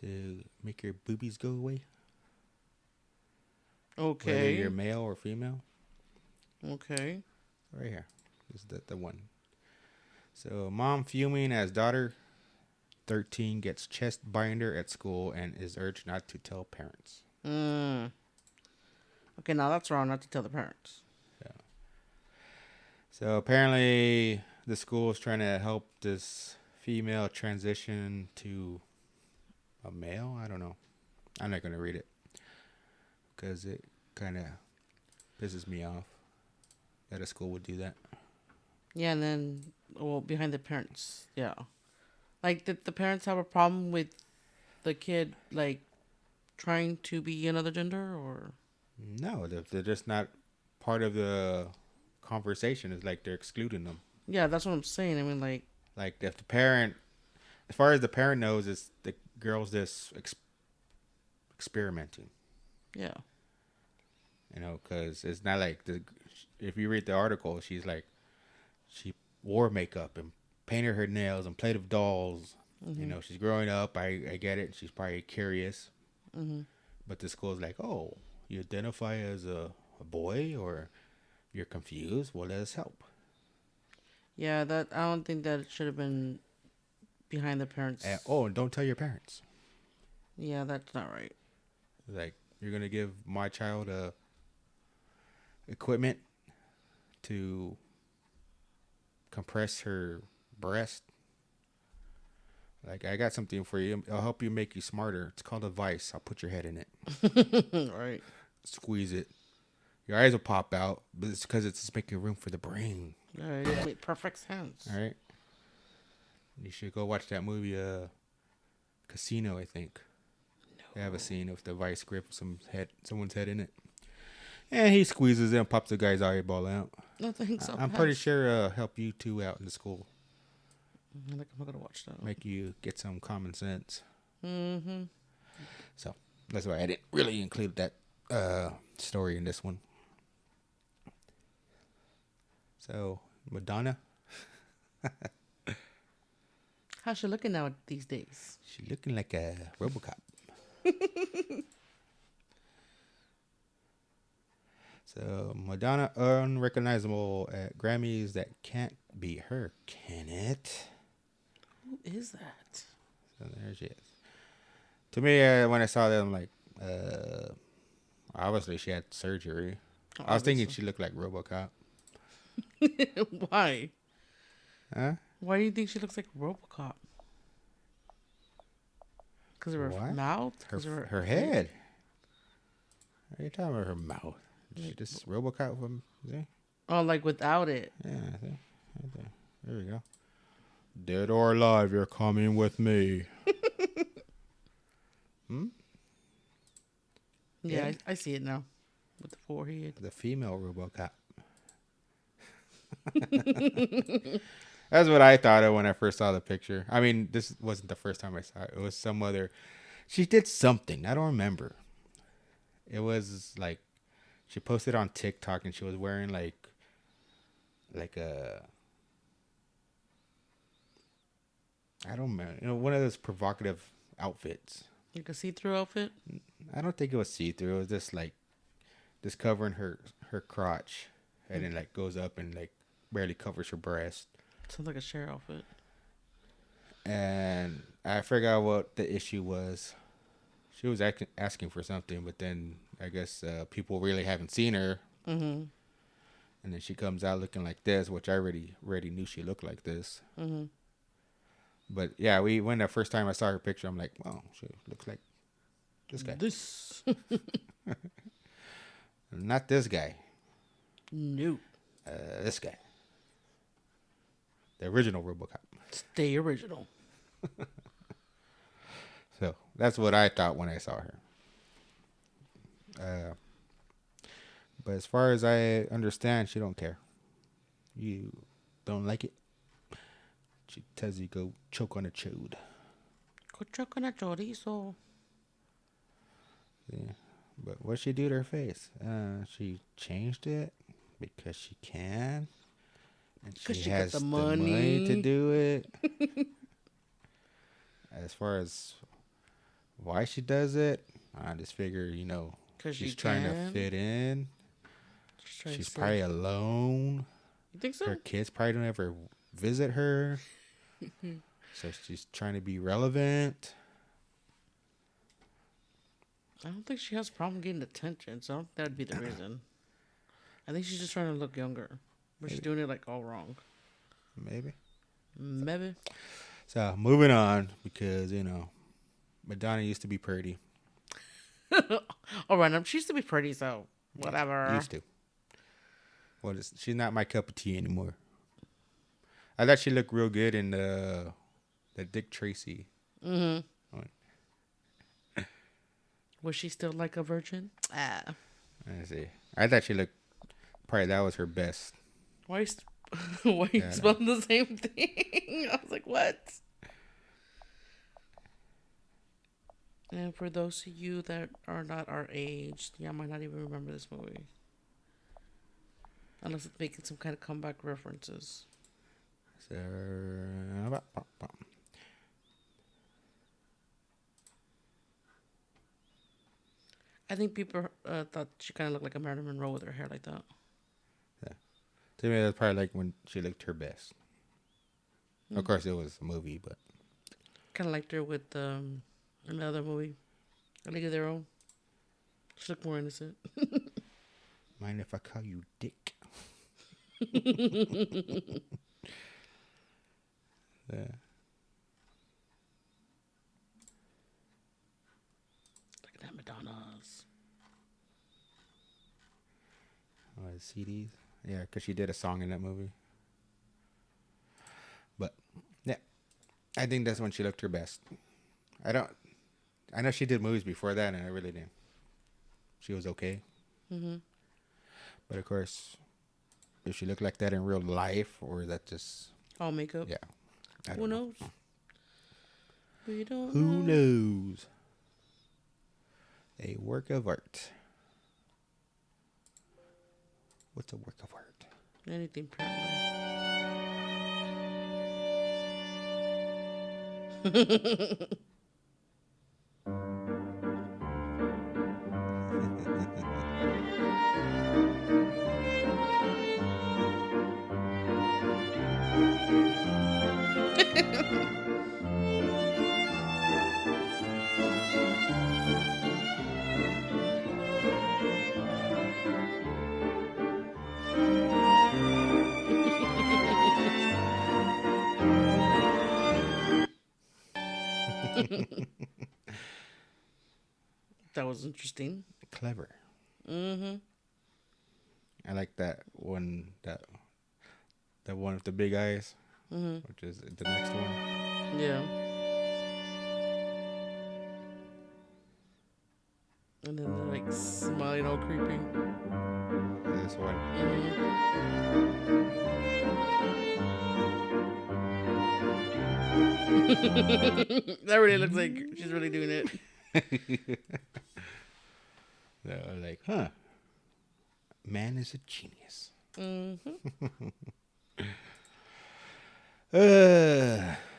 to make your boobies go away. Whether Okay. you're male or female. Okay. Right here. This is the one. So, mom fuming as daughter 13 gets chest binder at school and is urged not to tell parents. Mm. Okay, now that's wrong not to tell the parents. So apparently the school is trying to help this female transition to a male. I don't know. I'm not going to read it because it kind of pisses me off that a school would do that. Yeah, and then, well, behind the parents. Yeah. Like, did the parents have a problem with the kid, like, trying to be another gender, or? No, they're just not part of the conversation. It's like they're excluding them. Yeah, that's what I'm saying. I mean, like if the parent, as far as the parent knows, is the girl's just experimenting. yeah. You know, because it's not like if you read the article, she's like, she wore makeup and painted her nails and played with dolls. Mm-hmm. You know, she's growing up. I get it. She's probably curious. Mm-hmm. But the school's like, oh, you identify as a boy or you're confused? Well, let us help. Yeah, that I don't think that it should have been behind the parents. And don't tell your parents. Yeah, that's not right. Like, you're going to give my child equipment to compress her breast. Like, I got something for you. I'll help you make you smarter. It's called a vice. I'll put your head in it. Right. Squeeze it. Your eyes will pop out, but it's because it's just making room for the brain. All right. It made perfect sense. All right. You should go watch that movie, Casino, I think. No. They have a scene with the vice grip someone's head in it. And he squeezes it and pops the guy's eyeball out. No, thanks. I'm pretty sure help you two out in the school. I'm not going to watch that. Make you get some common sense. Mm-hmm. So, that's why I didn't really include that story in this one. So, Madonna. How's she looking now these days? She looking like a RoboCop. So, Madonna unrecognizable at Grammys. That can't be her, can it? Who is that? So there she is. To me, when I saw that, I'm like, obviously she had surgery. I was thinking she looked like RoboCop. Why? Huh? Why do you think she looks like RoboCop? Because of her mouth? Her head. Are you talking about her mouth? She just RoboCop from see? Oh, like without it. Yeah, see? Right there. There we go. Dead or alive, you're coming with me. Yeah, I see it now. With the forehead. The female RoboCop. That's what I thought of when I first saw the picture. I mean, this wasn't the first time I saw it. It was some other. She did something. I don't remember. It was like she posted on TikTok and she was wearing like a. I don't remember. You know, one of those provocative outfits. Like a see-through outfit? I don't think it was see-through. It was just covering her crotch, and then like goes up and like barely covers her breast. Sounds like a Cher outfit. And I forgot what the issue was. She was asking for something, but then I guess people really haven't seen her. Mm-hmm. And then she comes out looking like this, which I already knew she looked like this. Mm-hmm. But yeah, when the first time I saw her picture, I'm like, wow, she looks like this guy. This. Not this guy. No. This guy. The original RoboCop. Stay original. So that's what I thought when I saw her. But as far as I understand, she don't care. You don't like it? She tells you go choke on a chode. Go choke on a chorizo. Yeah. But what she do to her face? She changed it because she can. And she has got the the money to money. do it. As far as why she does it. I just figure, Because she's you trying to can. fit in. Just trying to She's say. probably alone. You think so? Her kids probably don't ever visit her. So she's trying to be relevant. I don't think she has a problem getting attention, so I don't think that'd be the reason. I think she's just trying to look younger, but she's doing it like all wrong. Maybe. Maybe. So moving on, because Madonna used to be pretty. All right, she used to be pretty, so whatever. Used to. Well, she's not my cup of tea anymore. I thought she looked real good in the Dick Tracy. Mm-hmm. Was she still like a virgin? I see. I thought she looked. Probably that was her best. Why are you spelling the same thing? I was like, what? And for those of you that are not our age, I might not even remember this movie. Unless it's making some kind of comeback references. So, I think people thought she kind of looked like a Marilyn Monroe with her hair like that. yeah. To me, that's probably like when she looked her best. Of course, it was a movie, but Kind of liked her with another movie, A League of Their Own. She looked more innocent. mind if I call you Dick? Yeah. Look at that Madonna's. Oh, the CDs. Yeah, because she did a song in that movie. But yeah, I think that's when she looked her best. I know she did movies before that, and I really didn't. She was okay. Mm-hmm. But of course, if she looked like that in real life, or is that just All makeup. yeah? I Who don't know. knows? We don't Who know. knows? A work of art. What's a work of art? Anything, apparently. That was interesting. Clever. Mm-hmm. I like that one. That one with the big eyes, which is the next one. Yeah. And then they're like smiling all creepy. This one. That really looks like she's really doing it. They're like, huh? Man is a genius.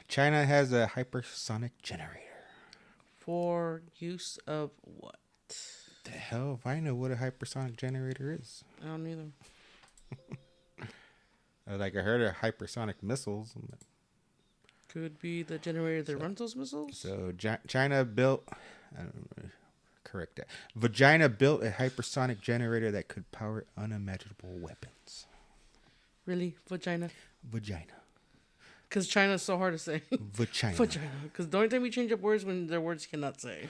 China has a hypersonic generator. For use of what? The hell if I know what a hypersonic generator is. I don't either. Like I heard of hypersonic missiles. Could be the generator that runs those missiles. So China built. Correct that. Vagina built a hypersonic generator that could power unimaginable weapons. Really? Vagina? Vagina. Because China's so hard to say. Vagina. Vagina. Because the only time we change up words when their words cannot say.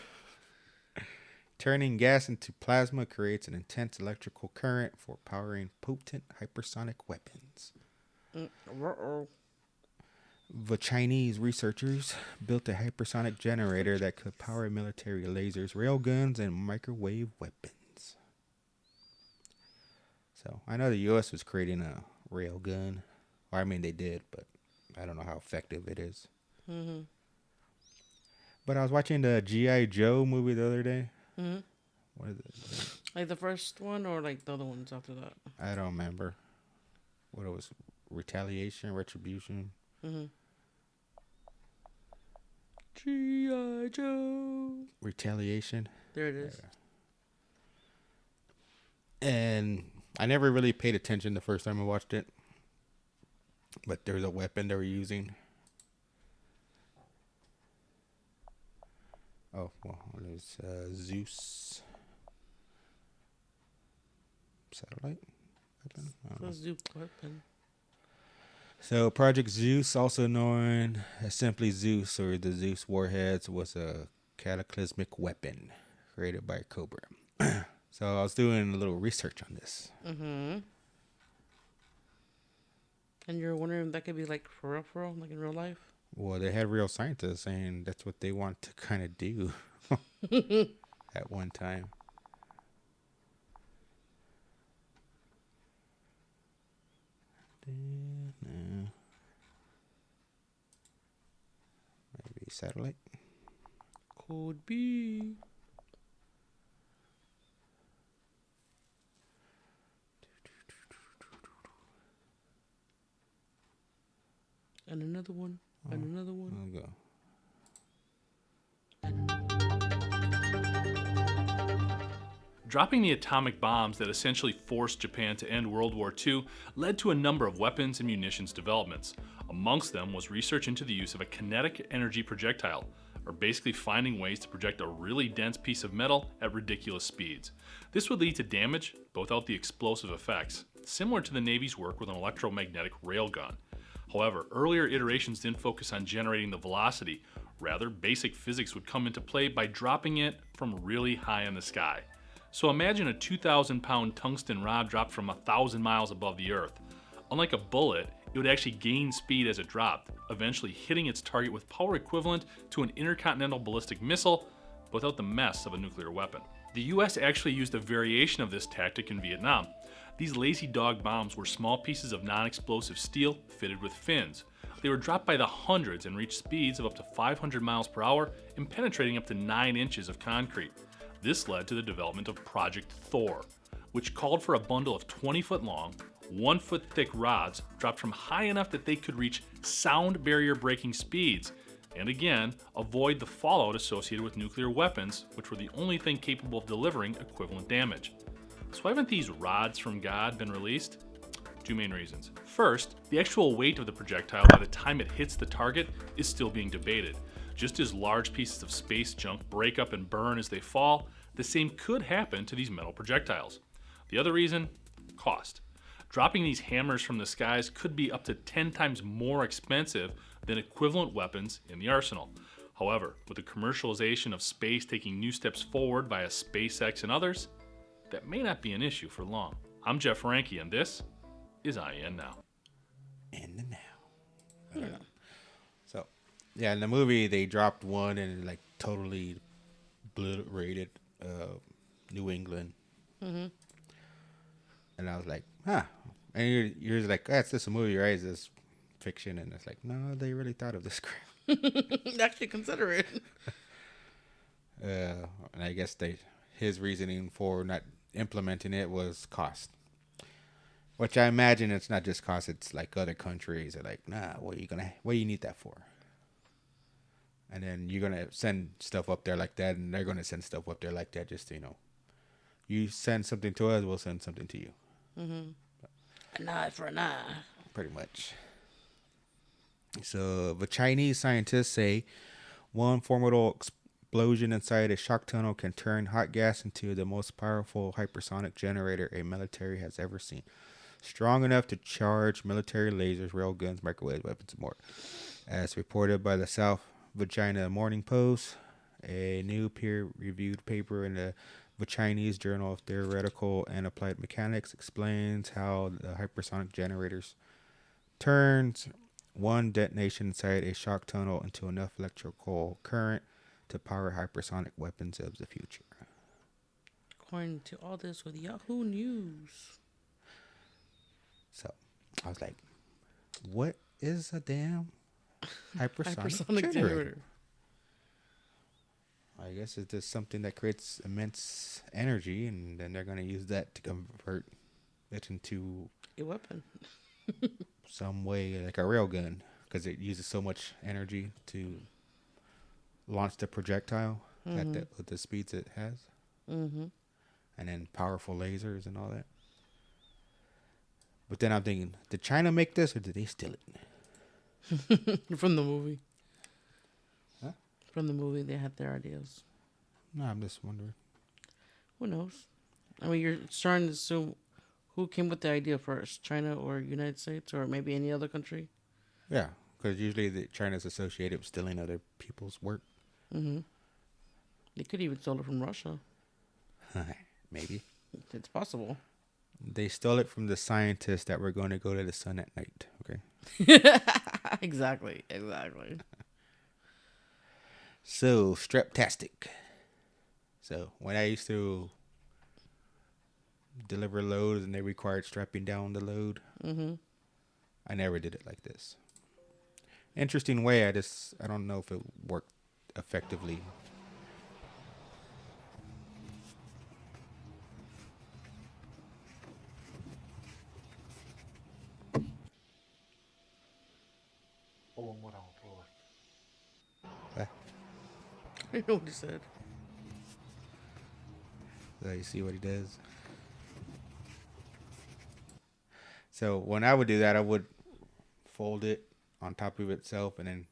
Turning gas into plasma creates an intense electrical current for powering potent hypersonic weapons. The Chinese researchers built a hypersonic generator that could power military lasers, railguns, and microwave weapons. So I know the U.S. was creating a railgun. Or I mean, they did, but I don't know how effective it is. Mm-hmm. But I was watching the G.I. Joe movie the other day. Mm-hmm. What is it? Like the first one or like the other ones after that? I don't remember. What it was? Retaliation, retribution. Mm-hmm. G.I. Joe. Retaliation. There it is. And I never really paid attention the first time I watched it. But there's a weapon they were using. Oh, well, there's Zeus. Satellite? Weapon? I don't know. So Zoop weapon. So Project Zeus, also known as simply Zeus or the Zeus Warheads, was a cataclysmic weapon created by Cobra. So I was doing a little research on this. Mm-hmm. And you're wondering if that could be like for real, like in real life? Well, they had real scientists saying that's what they want to kind of do at one time. No. Maybe satellite. Could be. And another one. And another one. I'll go. Dropping the atomic bombs that essentially forced Japan to end World War II led to a number of weapons and munitions developments. Amongst them was research into the use of a kinetic energy projectile, or basically finding ways to project a really dense piece of metal at ridiculous speeds. This would lead to damage, but without the explosive effects, similar to the Navy's work with an electromagnetic railgun. However, earlier iterations didn't focus on generating the velocity. Rather, basic physics would come into play by dropping it from really high in the sky. So imagine a 2,000-pound tungsten rod dropped from 1,000 miles above the Earth. Unlike a bullet, it would actually gain speed as it dropped, eventually hitting its target with power equivalent to an intercontinental ballistic missile, but without the mess of a nuclear weapon. The US actually used a variation of this tactic in Vietnam. These lazy dog bombs were small pieces of non-explosive steel fitted with fins. They were dropped by the hundreds and reached speeds of up to 500 miles per hour and penetrating up to 9 inches of concrete. This led to the development of Project Thor, which called for a bundle of 20-foot long, 1-foot thick rods dropped from high enough that they could reach sound barrier breaking speeds, and again, avoid the fallout associated with nuclear weapons, which were the only thing capable of delivering equivalent damage. So haven't these rods from God been released? Two main reasons. First, the actual weight of the projectile by the time it hits the target is still being debated. Just as large pieces of space junk break up and burn as they fall, the same could happen to these metal projectiles. The other reason? Cost. Dropping these hammers from the skies could be up to 10 times more expensive than equivalent weapons in the arsenal. However, with the commercialization of space taking new steps forward via SpaceX and others, that may not be an issue for long. I'm Jeff Ranke, and this is IN Now. In the now. I don't know. So, yeah, in the movie, they dropped one and like totally obliterated New England. Mm-hmm. And I was like, huh. And you're like, that's just a movie, right? It's just fiction. And it's like, no, they really thought of this crap. Actually consider it. And I guess his reasoning for not implementing it was cost. Which I imagine it's not just cost, it's like other countries are like, nah, what do you need that for? And then you're gonna send stuff up there like that, and they're gonna send stuff up there like that, just you send something to us, we'll send something to you. Mm-hmm. An eye for an eye. Pretty much. So the Chinese scientists say one formidable explosion inside a shock tunnel can turn hot gas into the most powerful hypersonic generator a military has ever seen. Strong enough to charge military lasers, railguns, microwave weapons, and more. As reported by the South Virginia Morning Post, a new peer-reviewed paper in the Chinese Journal of Theoretical and Applied Mechanics explains how the hypersonic generators turns one detonation inside a shock tunnel into enough electrical current to power hypersonic weapons of the future. According to all this with Yahoo News. So I was like, what is a damn hypersonic generator? I guess it's just something that creates immense energy, and then they're going to use that to convert it into A weapon. some way like a railgun, because it uses so much energy to launch the projectile with the speeds it has. Mm-hmm. And then powerful lasers and all that. But then I'm thinking, did China make this or did they steal it? From the movie. Huh? From the movie, they had their ideas. No, I'm just wondering. Who knows? I mean, you're starting to assume who came with the idea first, China or United States or maybe any other country. Yeah, because usually China's associated with stealing other people's work. Mm-hmm. They could even stole it from Russia. Maybe. It's possible. They stole it from the scientists that were going to go to the sun at night. Okay. Exactly. So, streptastic. So, when I used to deliver loads and they required strapping down the load, I never did it like this. Interesting way. I don't know if it worked effectively. I know what he said. So you see what he does. So when I would do that, I would fold it on top of itself and then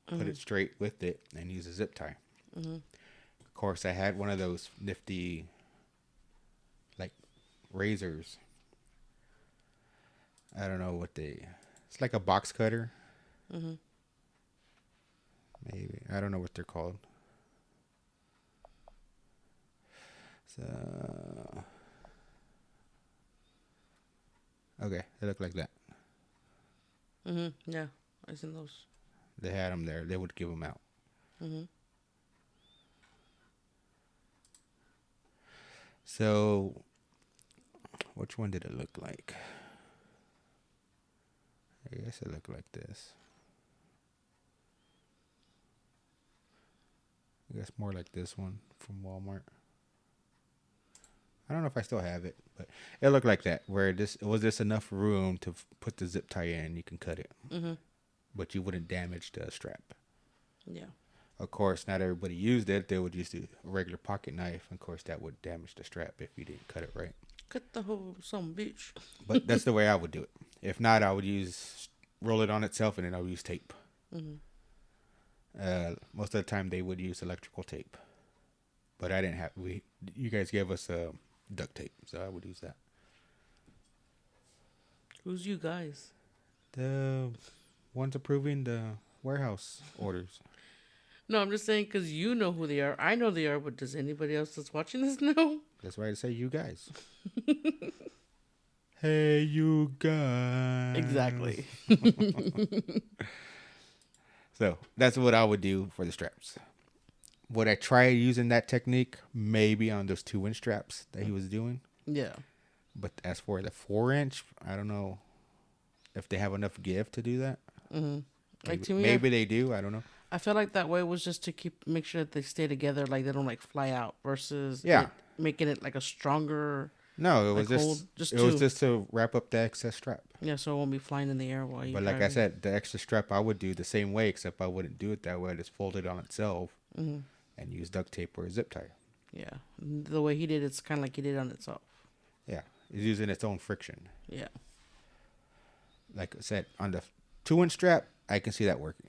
put it straight with it and use a zip tie. Of course, I had one of those nifty, like, razors. I don't know what it's like a box cutter. Maybe. I don't know what they're called. So, okay, they look like that. Yeah, I seen those. They had them there. They would give them out. So, which one did it look like? I guess it looked like this. I guess more like this one from Walmart. I don't know if I still have it, but it looked like that. Where it was just enough room to put the zip tie in, you can cut it, but you wouldn't damage the strap. Yeah. Of course, not everybody used it. They would use a regular pocket knife. Of course, that would damage the strap if you didn't cut it right. Cut the whole some bitch. But that's the way I would do it. If not, I would roll it on itself, and then I would use tape. Most of the time, they would use electrical tape, but I didn't have. You guys gave us duct tape, so I would use that. Who's you guys? The ones approving the warehouse orders. No, I'm just saying because you know who they are. I know they are, but does anybody else that's watching this know? That's why I say you guys. Hey, you guys. Exactly. So that's what I would do for the straps. Would I try using that technique? Maybe on those 2-inch straps that he was doing. Yeah. But as for the 4-inch, I don't know if they have enough give to do that. Like to me, Maybe they do. I don't know. I felt like that way was just to make sure that they stay together, like they don't like fly out, versus making it like a stronger. No, it was like just to wrap up the excess strap. Yeah, so it won't be flying in the air while you. But like I said, the extra strap I would do the same way, except I wouldn't do it that way. I just fold it on itself and use duct tape or a zip tie. Yeah, the way he did it's kind of like he did on itself. Yeah, it's using its own friction. Yeah. Like I said, on the 2-inch strap, I can see that working.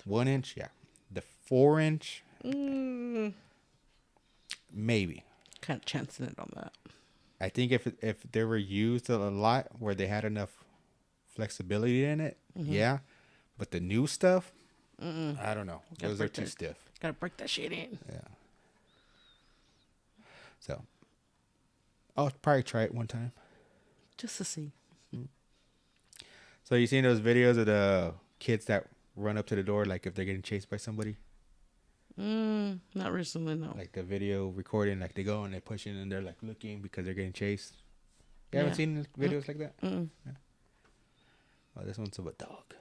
1-inch, yeah. The 4-inch, maybe. Kind of chancing it on that. I think if they were used a lot where they had enough flexibility in it, yeah. But the new stuff, I don't know. Those are too stiff. Gotta break that shit in. Yeah. So, I'll probably try it one time. Just to see. So you seen those videos of the kids that run up to the door like if they're getting chased by somebody? Not recently, no. Like the video recording, like they go and they push in and they're like looking because they're getting chased. You haven't seen videos like that? Yeah. Oh, this one's of a dog.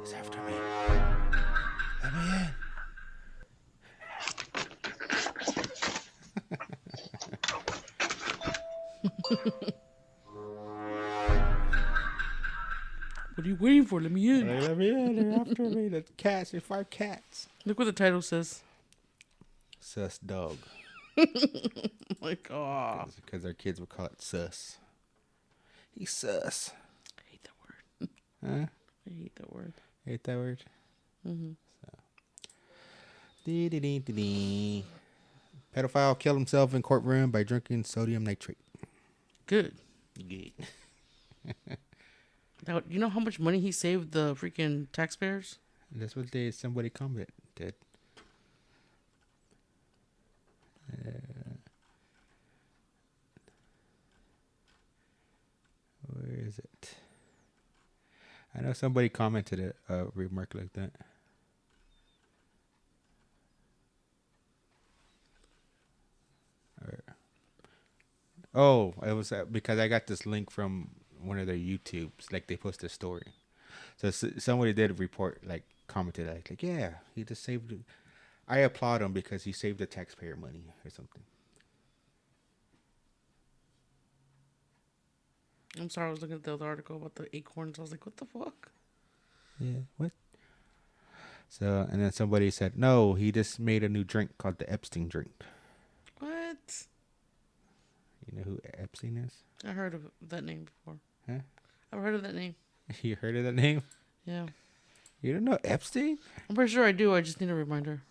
He's after me. Let me in. are you waiting for? Let me in. Like, let me in. They're after me. The cats. There's 5 cats. Look what the title says. Sus dog. Like, oh. Because our kids would call it sus. He's sus. I hate that word. Huh? I hate that word. Hate that word? Mm-hmm. Dee-dee-dee-dee-dee. Pedophile killed himself in courtroom by drinking sodium nitrate. Good. Good. Now, you know how much money he saved the freaking taxpayers? That's what somebody commented. Where is it? I know somebody commented a remark like that. Oh, it was because I got this link from one of their YouTubes. Like, they posted a story. So somebody did a report, like, commented, like, yeah, he just saved it. I applaud him because he saved the taxpayer money or something. I'm sorry, I was looking at the other article about the acorns. I was like, what the fuck? Yeah, what? So, and then somebody said, no, he just made a new drink called the Epstein drink. What? You know who Epstein is? I heard of that name before. Huh? I've heard of that name. You heard of that name? Yeah. You don't know Epstein? I'm pretty sure I do. I just need a reminder.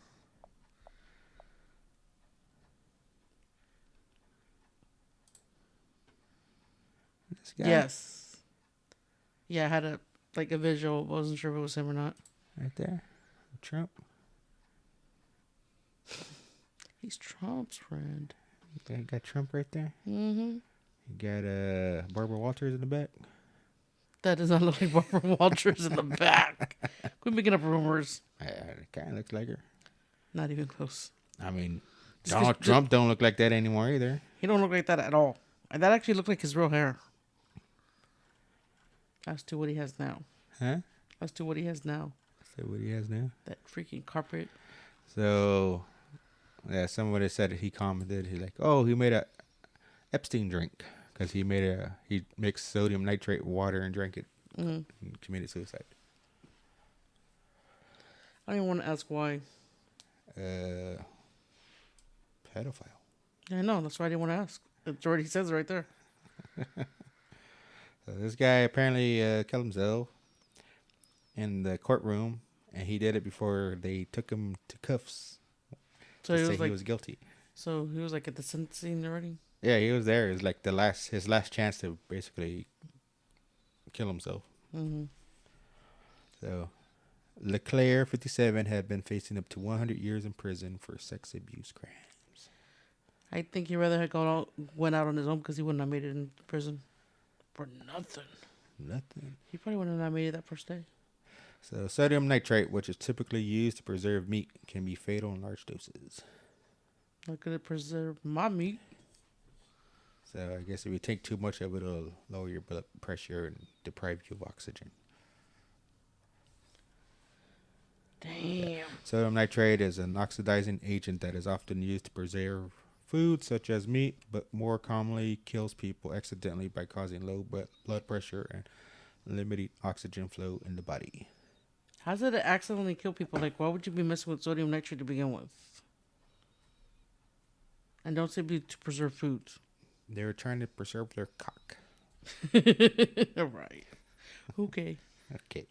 This guy? Yes. Yeah, I had a visual. Wasn't sure if it was him or not. Right there. Trump. He's Trump's friend. You got Trump right there. Mm-hmm. You got Barbara Walters in the back. That does not look like Barbara Walters in the back. Quit making up rumors. It kind of looks like her. Not even close. I mean, Just Donald Trump don't look like that anymore either. He don't look like that at all. And that actually looked like his real hair. As to what he has now. Huh? As to what he has now. So what he has now? That freaking carpet. So, yeah, somebody said he commented. He's like, oh, he made a Epstein drink because he mixed sodium nitrate water and drank it and committed suicide. I don't even want to ask why. Pedophile. Yeah, I know. That's why I didn't want to ask. It already says it right there. So this guy apparently killed himself in the courtroom, and he did it before they took him to cuffs. So to he say was like, he was guilty. So he was like at the sentencing already. Yeah, he was there. It was like his last chance to basically kill himself. Mm-hmm. So Leclerc, 57, had been facing up to 100 years in prison for sex abuse crimes. I think he rather had went out on his own because he wouldn't have made it in prison for nothing. Nothing. He probably wouldn't have made it that first day. So sodium nitrate, which is typically used to preserve meat, can be fatal in large doses. How could it preserve my meat? So I guess if you take too much of it, it'll lower your blood pressure and deprive you of oxygen. Damn. Sodium nitrate is an oxidizing agent that is often used to preserve food such as meat, but more commonly kills people accidentally by causing low blood pressure and limiting oxygen flow in the body. How does it accidentally kill people? Like, why would you be messing with sodium nitrate to begin with? And don't say be to preserve foods. They were trying to preserve their cock. Right. Okay. Okay.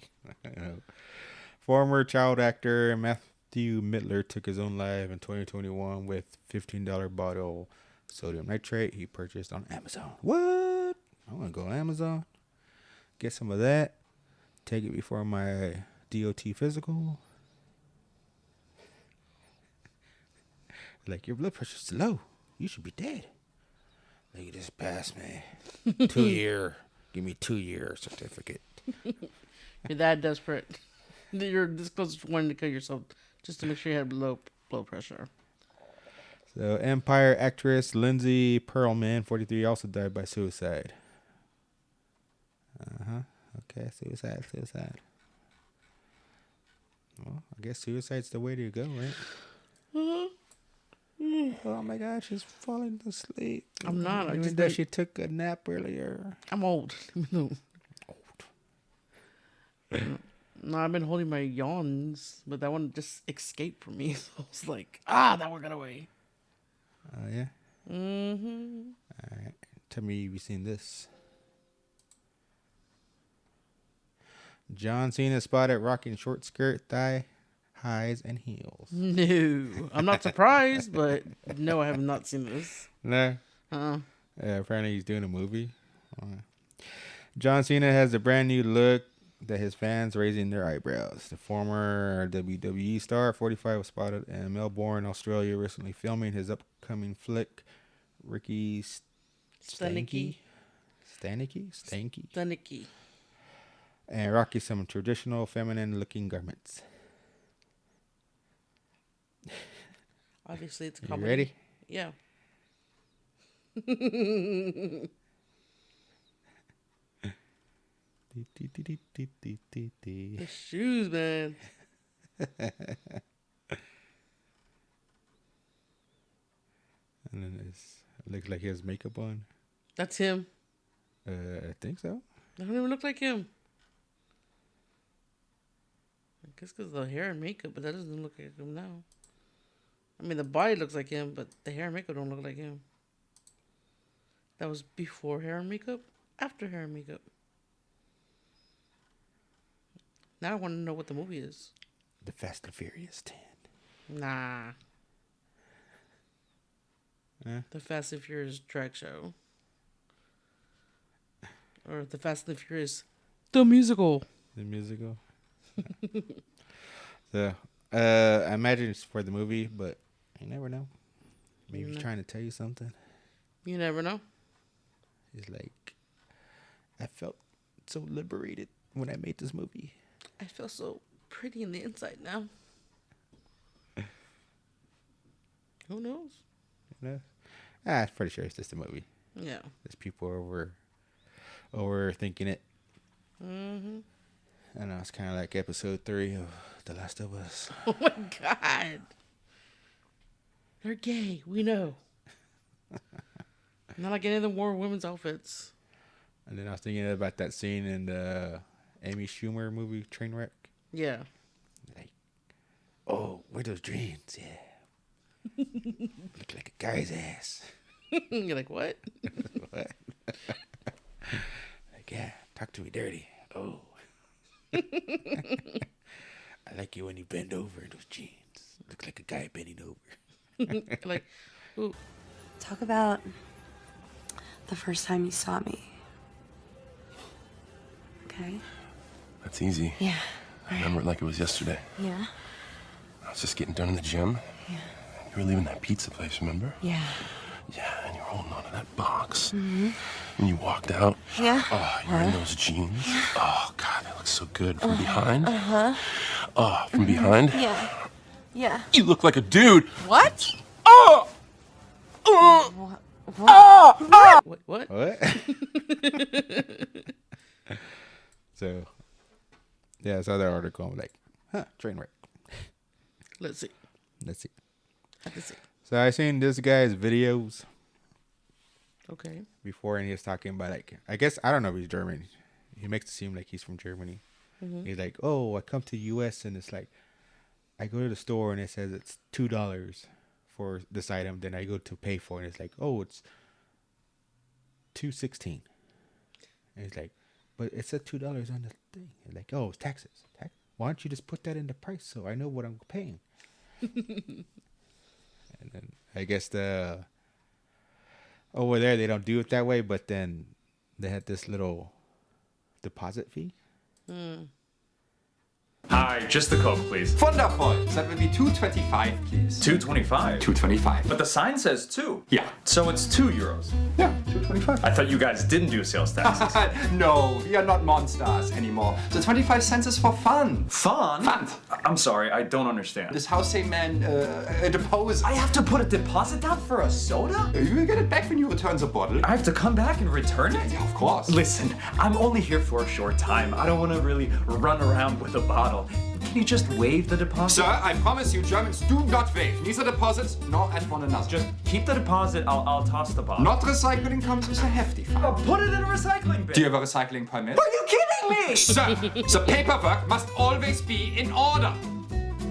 Former child actor Matthew Mittler took his own life in 2021 with $15 bottle sodium nitrate he purchased on Amazon. What? I want to go on Amazon, get some of that, take it before my DOT physical. Like, your blood pressure's low. You should be dead. Like, just pass me. 2 year. Give me 2 year certificate. You're that desperate. You're this close to wanting to kill yourself just to make sure you had low blood pressure. So, Empire actress Lindsay Perlman, 43, also died by suicide. Okay, suicide. Well, I guess suicide's the way to go, right? Oh my God, she's falling asleep. I'm not. Even though she took a nap earlier. I'm old. Old. No, I've been holding my yawns, but that one just escaped from me. So I was like, that one got away. Oh, yeah? Mm-hmm. All right. Tell me you've seen this. John Cena spotted rocking short skirt, thigh highs, and heels. No, I'm not surprised, but no, I have not seen this. No? Uh-uh. Apparently he's doing a movie. John Cena has a brand new look that his fans raising their eyebrows. The former WWE star, 45, was spotted in Melbourne, Australia, recently filming his upcoming flick, Ricky Stanicky. Stanky. And rocking some traditional feminine-looking garments. Obviously, it's a You comedy. ready? Yeah. The shoes, man. And then it looks like he has makeup on. That's him. I think so. That don't even look like him. I guess because of the hair and makeup, but that doesn't look like him now. I mean, the body looks like him, but the hair and makeup don't look like him. That was before hair and makeup, after hair and makeup. Now I want to know what the movie is. The Fast and Furious 10. Nah. Huh? The Fast and Furious drag show. Or the Fast and Furious, the musical. The musical. So, I imagine it's for the movie, but you never know. Maybe he's trying to tell you something. You never know. He's like, I felt so liberated when I made this movie. I feel so pretty in the inside now. Who knows? You know? I'm pretty sure it's just a movie. Yeah. There's people overthinking it. Mm-hmm. I know, it's kind of like episode 3 of The Last of Us. Oh my God. They're gay. We know. Not like any of them wore women's outfits. And then I was thinking about that scene in the Amy Schumer movie, Trainwreck. Yeah. Like, oh, wear those jeans, yeah. Look like a guy's ass. You're like, what? What? Like, yeah, talk to me dirty. Oh. I like you when you bend over in those jeans. Look like a guy bending over. Like, ooh. Talk about the first time you saw me. Okay? That's easy. Yeah. I remember it like it was yesterday. Yeah? I was just getting done in the gym. Yeah. You were leaving that pizza place, remember? Yeah. Yeah, and you were holding on to that box. Mm-hmm. When you walked out. Yeah. Oh, you're in those jeans. Oh, God, they look so good. From behind. Uh-huh. Oh, from behind. Yeah. Yeah. You look like a dude. What? Oh! What? What? What? So, yeah, I saw that article. I'm like, Trainwreck. Let's see. Let's see. Have to see. So I seen this guy's videos Okay. before, and he was talking about, like, I guess, I don't know if he's German. He makes it seem like he's from Germany. Mm-hmm. He's like, oh, I come to the U.S. and it's like, I go to the store and it says it's $2 for this item. Then I go to pay for it and it's like, oh, it's $2.16. And he's like, but it said $2 on the thing. And like, oh, it's taxes. Why don't you just put that in the price so I know what I'm paying? And then I guess over there they don't do it that way, but then they had this little deposit fee. Hi, just the Coke, please. Wonderful. That will be 2.25, please. 2.25. 2.25. But the sign says 2. Yeah. So it's €2. Yeah, 2.25. I thought you guys didn't do sales taxes. No, we are not monsters anymore. The 25 cents is for fun. Fun? Fun. I'm sorry, I don't understand. This house say man deposit. I have to put a deposit down for a soda? You will get it back when you return the bottle. I have to come back and return it? Yeah, of course. Listen, I'm only here for a short time. I don't want to really run around with a bottle. Can you just waive the deposit? Sir, I promise you Germans do not waive neither deposits nor at one another. Just keep the deposit. I'll toss the box. Not recycling comes with a hefty fine. Oh, put it in a recycling bin. Do you have a recycling permit? Are you kidding me? Sir, the paperwork must always be in order.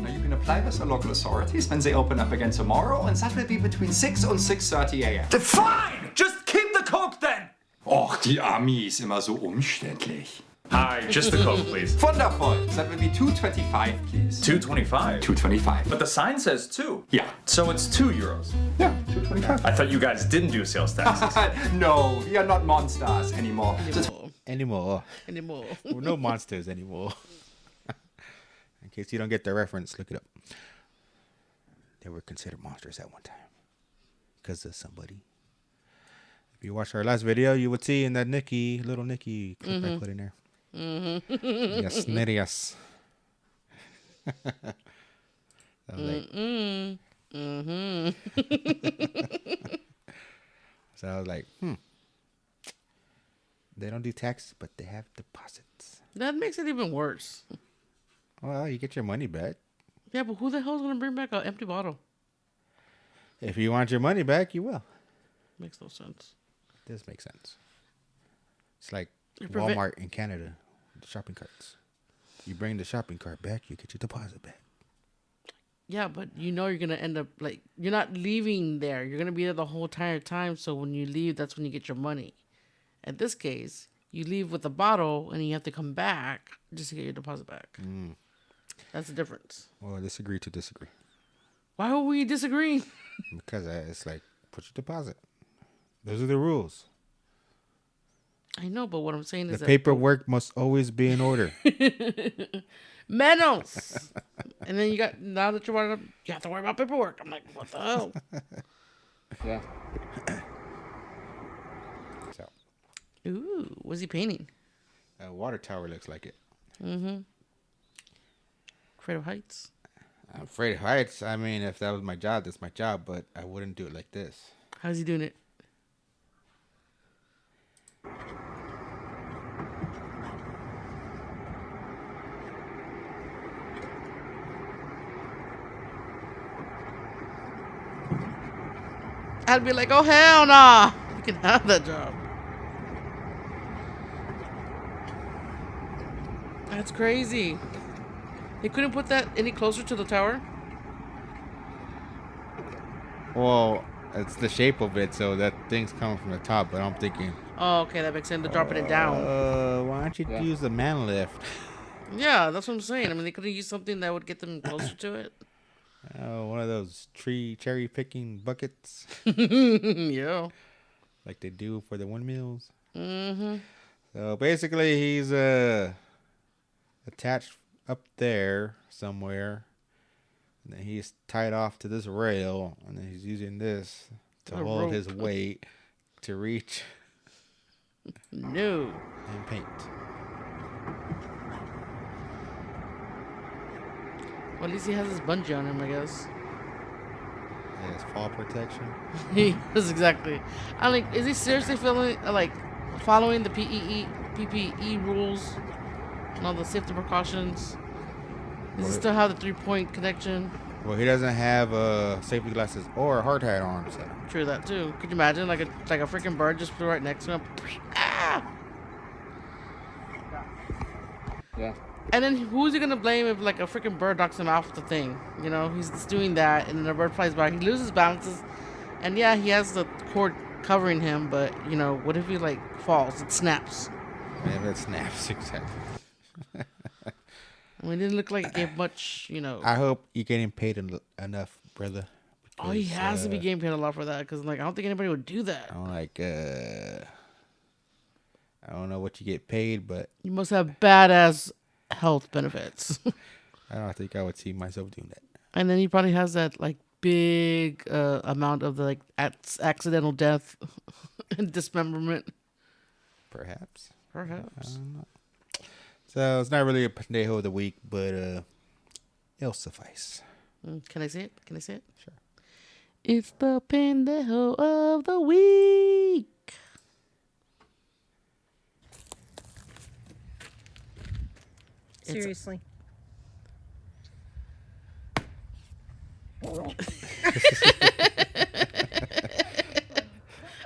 Now you can apply with the local authorities when they open up again tomorrow, and that will be between 6 and 6:30 a.m. Fine! Just keep the Coke then! Och, die Armee ist immer so umständlich. Hi, just the Coke, please. Wonderful. That will be 2.25, please. 2.25. 2.25. But the sign says 2. Yeah. So it's 2 euros. Yeah, 2.25. I thought you guys didn't do sales taxes. No, we are not monsters anymore. Anymore. We're no monsters anymore. In case you don't get the reference, look it up. They were considered monsters at one time because of somebody. If you watched our last video, you would see in that little Nikki clip I put in there. Yes, Nerias. I was like, so I was like, They don't do taxes, but they have deposits. That makes it even worse. Well, you get your money back. Yeah, but who the hell is going to bring back an empty bottle? If you want your money back, you will. Makes no sense. It does make sense. It's like It Walmart in Canada, the shopping carts. You bring the shopping cart back, you get your deposit back. Yeah, but you know you're going to end up, like, you're not leaving there. You're going to be there the whole entire time, so when you leave, that's when you get your money. In this case, you leave with a bottle, and you have to come back just to get your deposit back. That's the difference. Well, disagree to disagree. Why are we disagreeing? Because it's like, put your deposit. Those are the rules. I know, but what I'm saying is the paperwork must always be in order. Menos. And then now that you're up, you have to worry about paperwork. I'm like, what the hell? Yeah. So. Ooh, what's he painting? A water tower looks like it. Afraid of heights? I'm afraid of heights. I mean, if that was my job, that's my job, but I wouldn't do it like this. How's he doing it? I'd be like, oh, hell nah. You can have that job. That's crazy. They couldn't put that any closer to the tower? Well, it's the shape of it, so that thing's coming from the top, but I'm thinking... Oh, okay, that makes sense. They're dropping it down. Why don't you use the man lift? Yeah, that's what I'm saying. I mean, they could have used something that would get them closer to it. One of those cherry picking buckets. Yeah. Like they do for the windmills. Mm-hmm. So basically, he's attached up there somewhere. And then he's tied off to this rail. And then he's using this to hold his weight to reach. No. And paint. Well, at least he has his bungee on him, I guess. Yeah, it's fall protection. Yes, exactly. I mean, is he seriously following the PPE rules and all the safety precautions? Does he still have the 3-point connection? Well, he doesn't have safety glasses or a hard hat on. So. True that too. Could you imagine like a freaking bird just flew right next to him? Ah! Yeah. And then who's he gonna blame if like a freaking bird knocks him off the thing? You know, he's just doing that, and then the bird flies by. He loses balances, and yeah, he has the cord covering him. But you know, what if he like falls? It snaps. Yeah, it snaps exactly. I mean, it didn't look like it gave much. You know. I hope you're getting paid enough, brother. Because, he has to be getting paid a lot for that. Because like I don't think anybody would do that. I'm like, I don't know what you get paid, but you must have badass health benefits. I don't think I would see myself doing that. And then he probably has that like big amount of the like accidental death and dismemberment. Perhaps. I don't know. So it's not really a Paindayhole of the week, but it'll suffice. Can I say it? Can I say it? Sure. It's the Paindayhole of the week. Seriously.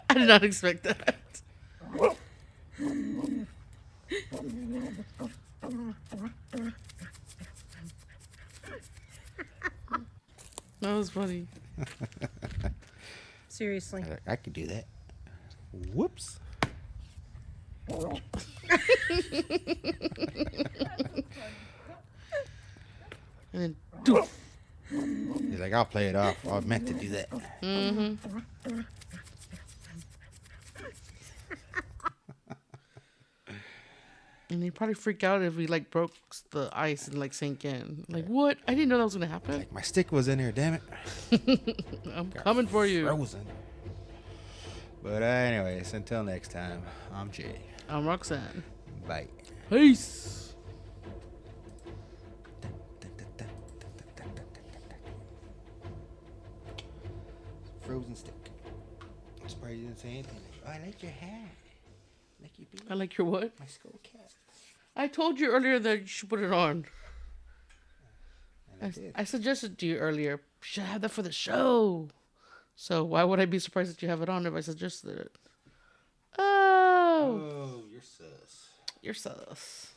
I did not expect that. That was funny. Seriously. I could do that. Whoops. And then, doof. He's like, I'll play it off. I meant to do that. Mm-hmm. And he'd probably freak out if we like broke the ice and like sank in. Like, what? I didn't know that was gonna happen. Like, my stick was in there, damn it. I'm coming for you. Frozen. But anyways, until next time, I'm Jay. I'm Roxanne. Bye. Peace. Frozen stick. I'm surprised you didn't say anything. Oh, I like your hair. Like your beard. I like your what? My skull cap. I told you earlier that you should put it on. And I did. I suggested to you earlier, you should have that for the show. So why would I be surprised that you have it on if I suggested it? Oh. Oh, you're sus. You're sus.